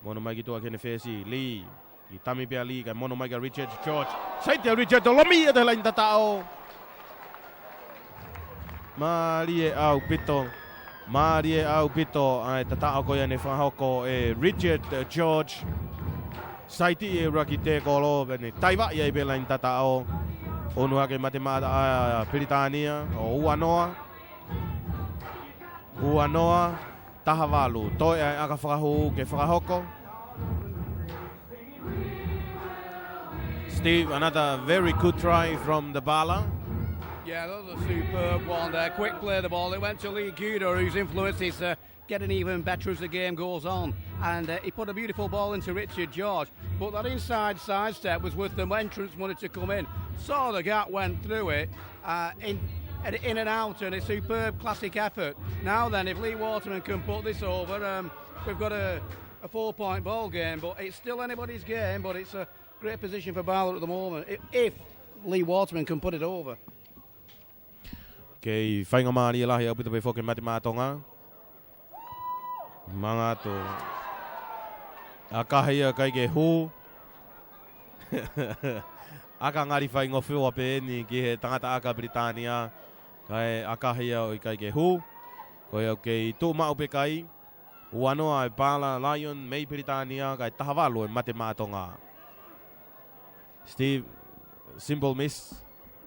Mono mai ki tua kene whesi. Lee. I tami pia Lee kai mono mai ka Richard George. Saitia Richard o lomi e te lain tatao. Marie au pito. Ai tatao koia ne whahoko e Richard George. Saiti e raki te kolo. Bene taiwa ia i pe lain tatao. Onu hake matemata a Britannia. O Uanoa. Taha walu. Toi ai aka whakahu ke whakahoko. Steve, another very good try from the BARLA. Yeah, that was a superb one there. Quick play the ball. It went to Lee Guder, whose influence is getting even better as the game goes on. And he put a beautiful ball into Richard George. But that inside sidestep was worth the entrance wanted to come in. Saw the gap, went through it. In and out, and a superb classic effort. Now then, if Lee Waterman can put this over, we've got a 4-point ball game, but it's still anybody's game, but it's a great position for BARLA at the moment, if Lee Waterman can put it over. Kei whainga maari e lahi au pita pe whoke mati mātonga. Mga to. A kahia kai ke hu. Aka ngari whainga whiua pe ni ki he tangata aka Britannia. Kai akahia o i kai ke hu. Koe au kei tū mau pe kai. Uanoa e BARLA Lion mei Britannia kai tahawalo e mate mātonga. Steve, simple miss.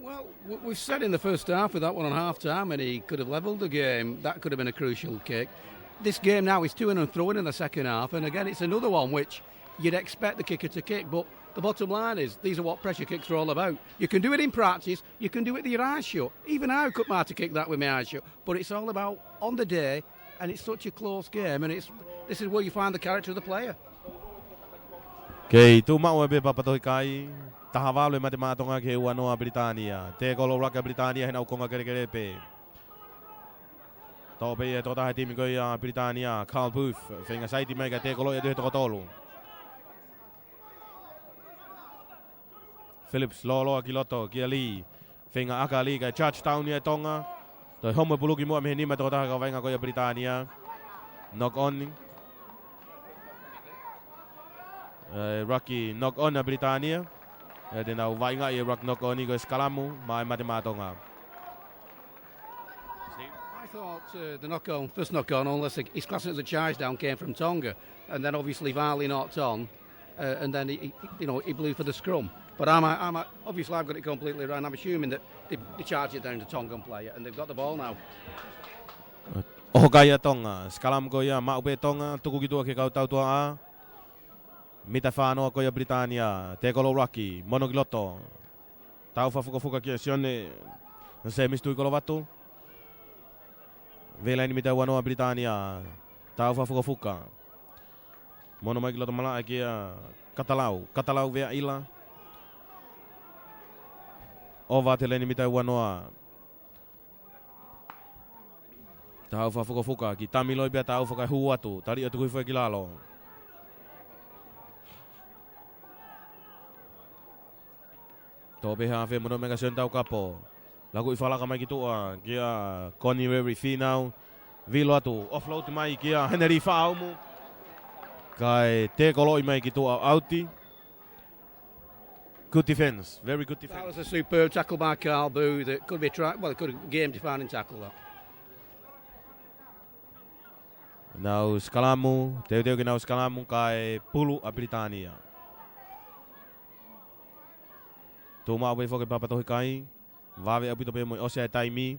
Well, we've said in the first half with that one on half-time, and he could have levelled the game. That could have been a crucial kick. This game now is to and throwing in the second half, and again, it's another one which you'd expect the kicker to kick, but the bottom line is these are what pressure kicks are all about. You can do it in practice, you can do it with your eyes shut. Even I could master kick that with my eyes shut. But it's all about on the day, and it's such a close game, and this is where you find the character of the player. Kei tu mau be papatoi kai tahawale matematonga ke Ua Britania. Te kolo raka Britania hena ukonga kere pe. To be to ta timi ko ya Britania Carl Booth finga saiti mega te kolo ya de to tolu. Phillips lolo kiloto kiali finga akali ka touchdown ya Tonga. To homo buluki mo me ni ma to ta ka venga ko ya Britania. Knock on. Rocky knock on a Britania. Dan nou vainga e rock knock on go skalamu mai matematonga. I thought the knock-on, first knock-on, unless his class as a charge down, came from Tonga, and then obviously Varley knocked on, and then he blew for the scrum. But obviously I've got it completely wrong. I'm assuming that they charged it down to Tongan player, and they've got the ball now. Kaya Tonga, skalam ko ya maupe Tonga, tuku gitu ke kau tau tua a. Mita whanau ko ya Britania, te kolo Rocky, monogiloto. Tau fuka kia sione, se mistui kolo watu. Vela ini mita wanoa Britania, tau fuka. Mono mai giloto mala kia Katalau vea ila. Ova tele ini mita wanoa. Tau fuka ki tamiloi bea tau fuka huatu, tari atu kui foi kilalo. Tobe hafe mono mega sentau kapo. Lagu ifala ka mai kitua kia Connie very final. Vilo atu offload mai kia Henry Faumu. Kai te koloi mai kitua outi. Good defense, very good defense. That was a superb tackle by Carl Booth. That could be it could have game defining tackle that. Now skalamu, teu ke now skalamu kai pulu a Britania. Toma away for papatohi kai. Vave abito pe mo ose taimi.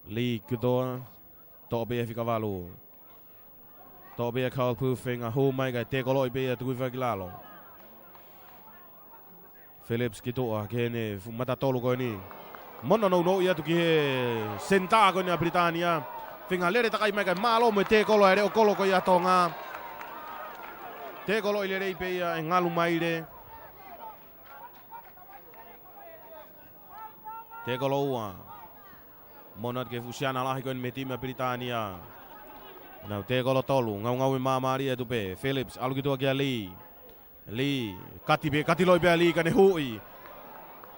Lee kudoa. Tobe fi cavalo. Tobe Carl Poofing a home mai ga te koloi be tu fa kilalo. Phillips kitoa kene mata tolu ko ni. Mono no ia tu ki he senta ko ni Britania. Finga lere takai mai ga malo me te kolo ere o kolo ko ia Tonga. Te kolo ile rei pe ia ngalu maire. Te kolo ua. Monat ke fusiana lahi ko ni time Britania. Now te kolo tolu ngau mamari tu pe Phillips alu kitoa ki Lee kati loi pe Lee kane hui.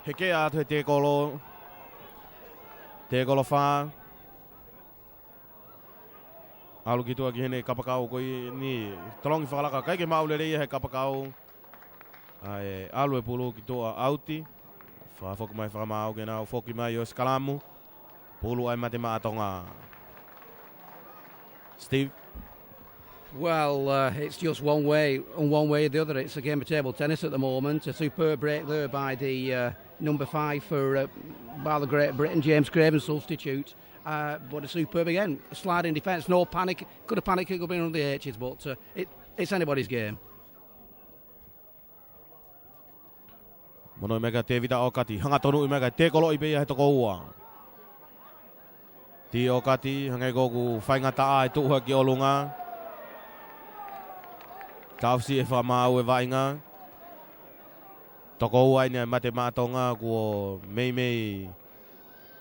Heke a te kolo fa. Alu kitua ki hene kapakau ko ni tolongi whakalaka kai ke maule rei he kapakau. Ai alu e pulu kitua auti. Foki mai whakamau ke nau foki mai o skalamu. Pulu ai matema Tonga. Steve? Well, it's just one way or the other. It's a game of table tennis at the moment. A superb break there by the number 5 for BARLA Great Britain, James Craven, substitute. But a superb again, a sliding defence, no panic. Could have panicked, it could have been on the H's, but it's anybody's game. Mono mega te vita o kati, hanga tonu mega te kolo i beia he toko ua. Ti o kati, hanga gogu whainga taa e tuha ki olunga. Kausi e whamau e vainga. Toko ua ina mate Tonga kuo mei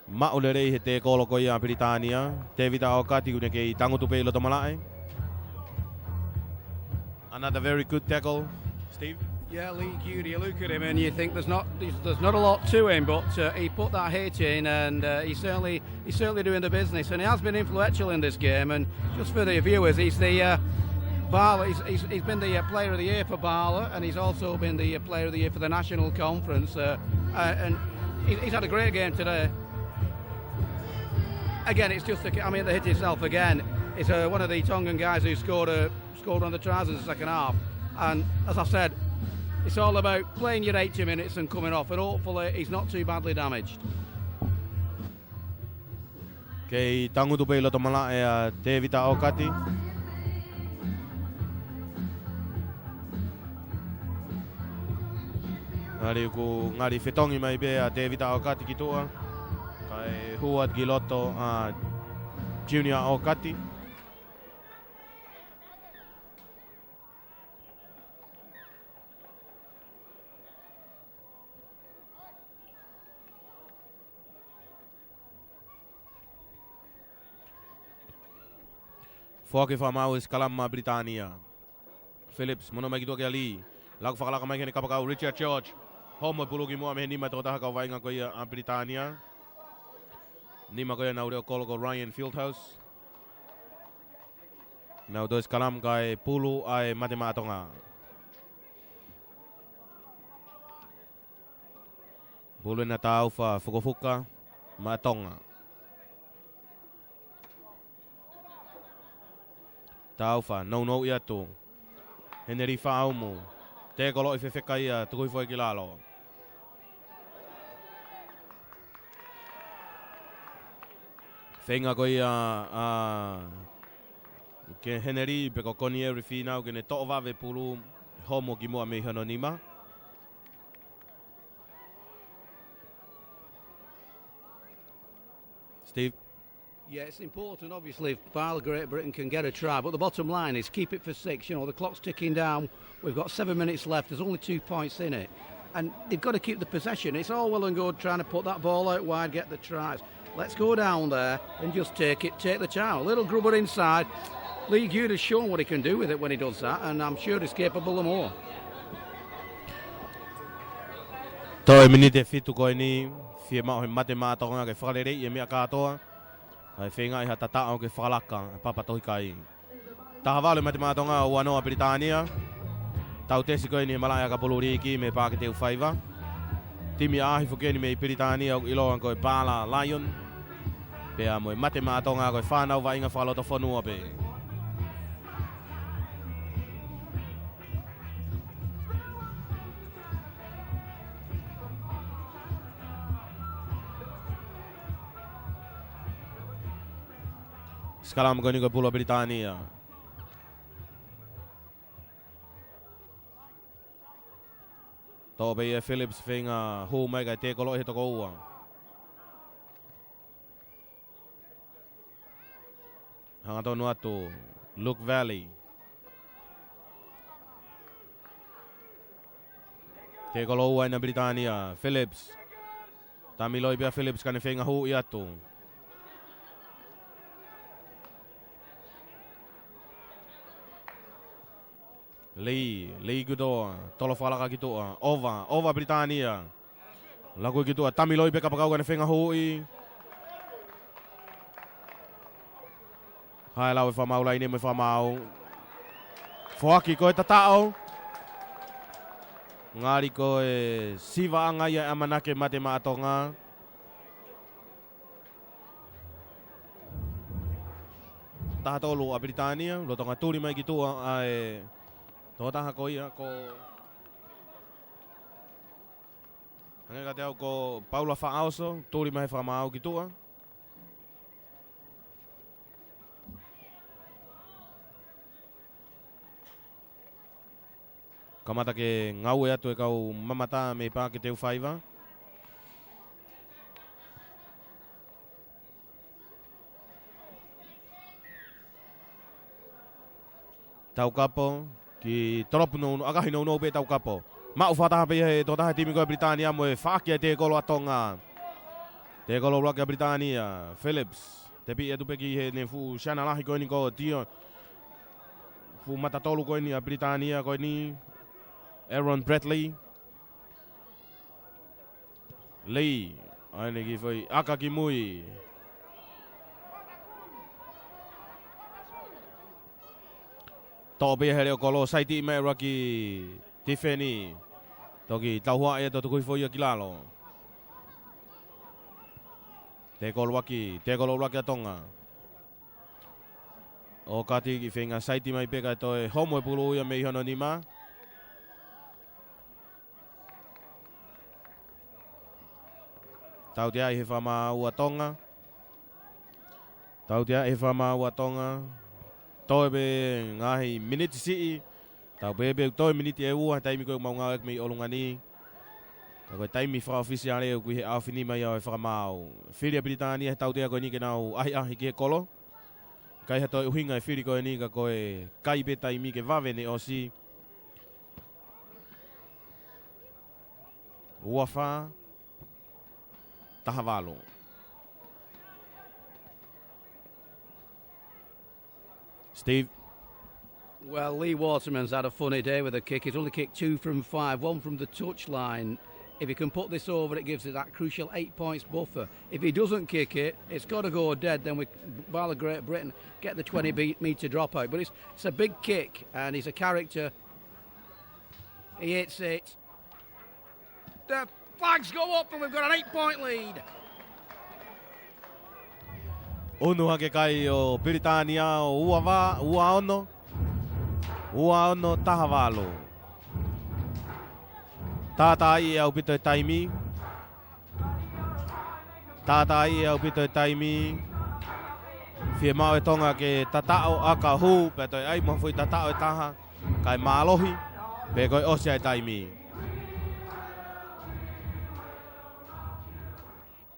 maule rei he te kolo ko ia Britania. Te vita o kati kune kei tangutu pe ilo tomalae. Another very good tackle, Steve. Yeah, Lee Curie, you look at him and you think there's not a lot to him, but he put that hit in, and he's certainly doing the business, and he has been influential in this game. And just for the viewers, he's the BARLA. He's been the Player of the Year for BARLA, and he's also been the Player of the Year for the National Conference. And he's had a great game today. Again, it's just the hit itself again. It's one of the Tongan guys who scored on the trousers in the second half, and as I said, It's all about playing your 80 minutes and coming off, and hopefully he's not too badly damaged. Kei tangutu pei loto mala e David Aokati. Ngari ku ngari fetongi mai be a David Aokati ki toa. Kai huat giloto a Junior Aokati. Foki whamau is kalama Britannia. Phillips, mono mai ki toa ki ali. Laku whakalaka mai kene kapakau Richard George. Homo puluki mua mehe nima tōtaha kau wainga ko ia a Britannia. Nima ko ia nau reo kolo ko Ryan Fieldhouse. Nau dois kalam kai pulu ai matematonga. Pulu na tau fa fukufuka matonga. Tau fa no ia tu. Henry Faumu. Te kolo i whewheka ia tukui foi ki lalo. Whenga ko ia ke Henry pe ko koni e rewhinau ke ne to'o wawe pulu homo ki mua me hano nima. Steve? Yeah, it's important, obviously, if BARLA Great Britain can get a try, but the bottom line is keep it for 6. You know, the clock's ticking down. We've got 7 minutes left. There's only 2 points in it. And they've got to keep the possession. It's all well and good trying to put that ball out wide, get the tries. Let's go down there and just take the time. A little grubber inside. Lee Good has shown what he can do with it when he does that, and I'm sure he's capable of more. Toi minite fitu koe ni, fie mao he mate mātonga ke whakarere i e mea kātoa. Ai whenga i ha tatao ke whakalaka, papatohi kai. Taha wale mate mātonga o Anoa Britannia. Tau tesi koe ni he malaya ka poluriki me pāke teu whaiva. Timi ahi whukeni me i Britannia o iloan koe BARLA Lion. Pea moe mate mātonga koe whanau wa inga whalota whanua pe. Skalam koe ni koe pulo Britannia. Tō pe Phillips whenga hū mai kai te kolo he toko ua. Hanga tonu atu, Luke Valley. Te kolo ua ina Britannia, Phillips. Tamiloi pia Phillips kane whenga hū i atu. Lee Gudoa, tolo whalaka ki toa, Ova Britannia. Laku ki toa, Tamiloi pe kapakau kane whenga hui. Hai lau e whamau lai ne me whamau. Whoaki koe tatao. Ngari koe siwa anga ia amanake mate maatonga. Taha tolu a Britannia, lotonga turi mai ki toa ai... Tō taha ko ia ko... Hanga ka te au ko Paula Whaaoso, tūri mai whamau ki tua. Kamata ke ngau e atu e kau mamata me pā ke teu whaiva. Tau kapo. Ki tropu no agahi no pe tau kapo. Mau whataha pe he tō taha timi koe Britannia mo e whaakia te kolo atonga. Te kolo rokia Britannia, Phillips. Te pi e tupe ki he ne fu shana lahi koe ni ko Dion. Fu matatolu koe ni a Britannia koe ni. Aaron Bradley. Lee. Aine ki foi aka ki mui. Tobe he reo kolo saiti me raki Tiffany. Toki tauhua e to tukui foi ki lalo. Te kolo waki atonga. O kati ki whenga saiti mai peka to e homo e pulu ia me ihono nima. Tau te ai he whama ua Tonga. Tau te ai he whama ua Tonga. Toi be ngahi miniti sii. Tau bebe toi miniti e ua. Taimi koe maunga ek mi olungani. Tau koe taimi wha ofisiale e kui he awhini mai au e whakamau. Whiria Britania he tau te koe ni ke nau ahi ki he kolo. Kai ha toi uhinga e whiri koe ni ka koe kai be taimi ke wawene o si. Ua wha. Tahavalo. Steve. Well, Lee Waterman's had a funny day with a kick. He's only kicked 2 from 5, 1 from the touchline. If he can put this over, it gives it that crucial 8 points buffer. If he doesn't kick it, it's got to go dead. Then we, BARLA Great Britain, get the 20-metre dropout. But it's a big kick, and he's a character. He hits it. The flags go up, and we've got an 8-point lead. Unu hake kai o Britania o ua ono. Ua ono tahavalo. Tātai e au pito e taimi. Tātai e au pito e taimi. Whia mau e Tonga ke tatao a ka hu. Pe toi ai mawhui tatao e taha. Kai mālohi. Pe koe osia e taimi.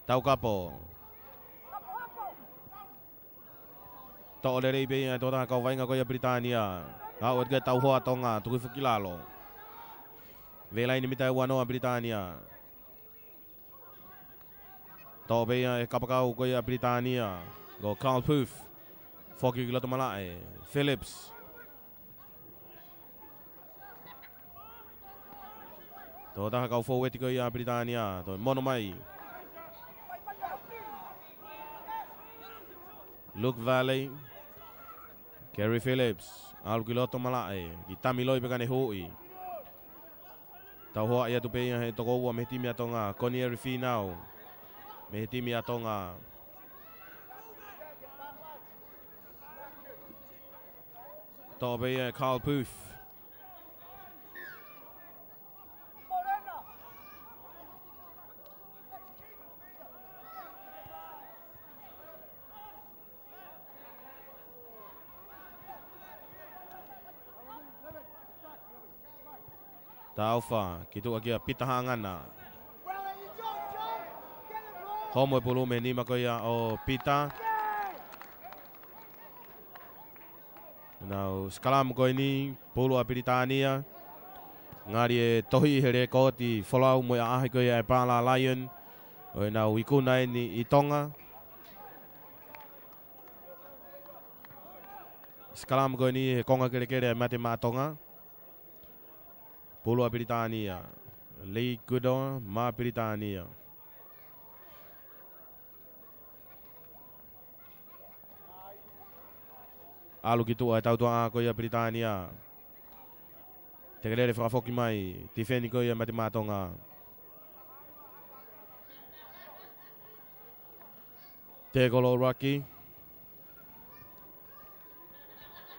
Tau kapo. Tō le rei bei e tō taha kau vainga koe a Britania. Au e tau hoa Tonga. Tukui whakilalo. Vela ini mitai ua noa Britania. Tō beia e kapakau koe a Britania. Go Carl Poof. Whoki ki loto malae. Phillips. Tō taha kau fōweti koe a Britania. Tō mono mai. Luke Valley. Kerry Phillips. Alu ki loto malae. Ki tamiloi pekane hui. Tau hoa ia tupe ia he toko ua me timi a Tonga. Connie Erifi nau. Me timi a Tonga. Tau be ia Carl Poof. Taufa, ki tua kia pitaha ngana. Homo e pulume ni mako ia o pita. Nau skalam koe ni, pulu a Britania. Ngari e tohi he rekoti wholau mo ia ahi koe e BARLA Lion. O e nau ikuna e ni i Tonga. Skalam koe ni he konga kere kere e mate maa Tonga. Pulu a Britania. Lee Goodon, ma Britania. Alu ki tua e tautua a koe a Britania. Te kerere whakafoki mai. Tifeni koe a Matimatonga. Te kolo raki.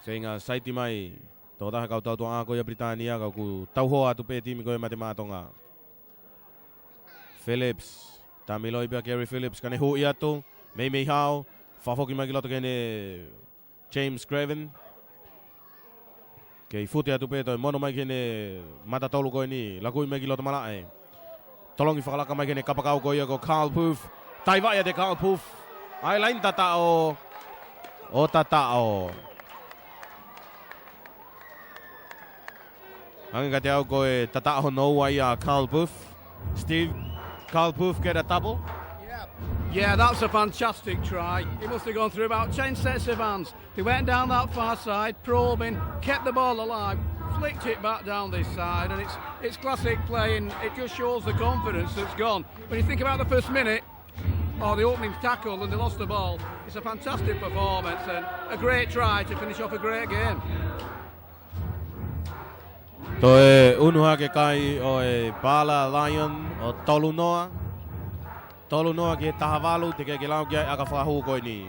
Whenga saiti mai. Tō taha kau tautua a koe a Britania. Kau ku tauhoa tu pe timi koe a Matimatonga. Phillips. Tamiloi pia Gary Phillips. Kane hui atu. Mei hao. Whafoki mai ki loto kene James Craven. Kei futi atu pe toi mono mai kene matatolu koe ni. Lakui mai ki loto malae. Tolongi whakalaka mai kene kapakau koe ko Carl Poof. Taiwaya te Carl Poof. Ai lain tatao. O tatao. Hanga te au koe tatao no wai a Carl Poof. Steve, Carl Poof get a double? Yeah, that's a fantastic try. He must have gone through about 10 sets of hands. They went down that far side, probing, kept the ball alive, flicked it back down this side, and it's classic play, and it just shows the confidence that's gone. When you think about the first minute, or the opening tackle, and they lost the ball, it's a fantastic performance and a great try to finish off a great game. Toi unuha ke kai o e BARLA Lion o tolu noa. Tolu noa ke tahavalu te ke lau kia aka whahu koe ni.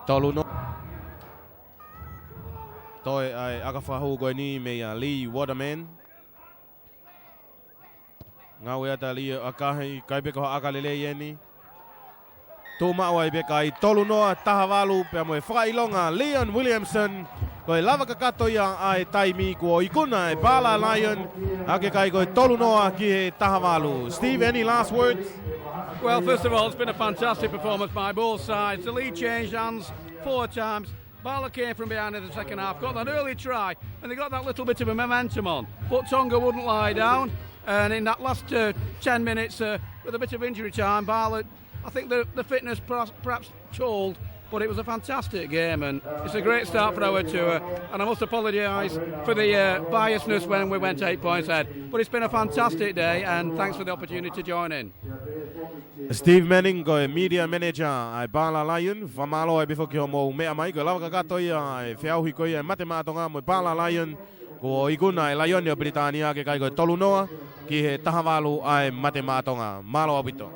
Tolu noa. toi ai aka whahu koe ni me Lee Waterman. Ngau ea ta Lee akahi kai beko aka lele ieni. Tō maua i beka i tolu noa taha walu pia moe whakailonga Leon Williamson. Koe lava kakato ia ai taimi kua ikuna e BARLA Lion. Ake kai koe tolu noa ki he taha walu. Steve, any last words? Well, first of all, it's been a fantastic performance by both sides. The lead changed hands 4 times. BARLA came from behind in the second half, got that early try, and they got that little bit of a momentum on. But Tonga wouldn't lie down, and in that last 10 minutes, with a bit of injury time, BARLA, I think the fitness perhaps told, but it was a fantastic game, and it's a great start for our tour. And I must apologise for the biasness when we went 8 points ahead. But it's been a fantastic day, and thanks for the opportunity to join in. Steve Manning, koe media manager ai BARLA Lion. Whamalo ai bifo ki ho mou mea mai, koe lawa kakato ia ai whiauhi koe ia mate mātonga mo BARLA Lion. Ko ikuna ai Lion o Britannia ke kai koe tolu noa ki he tahawalu ai mate mātonga. Malo abito.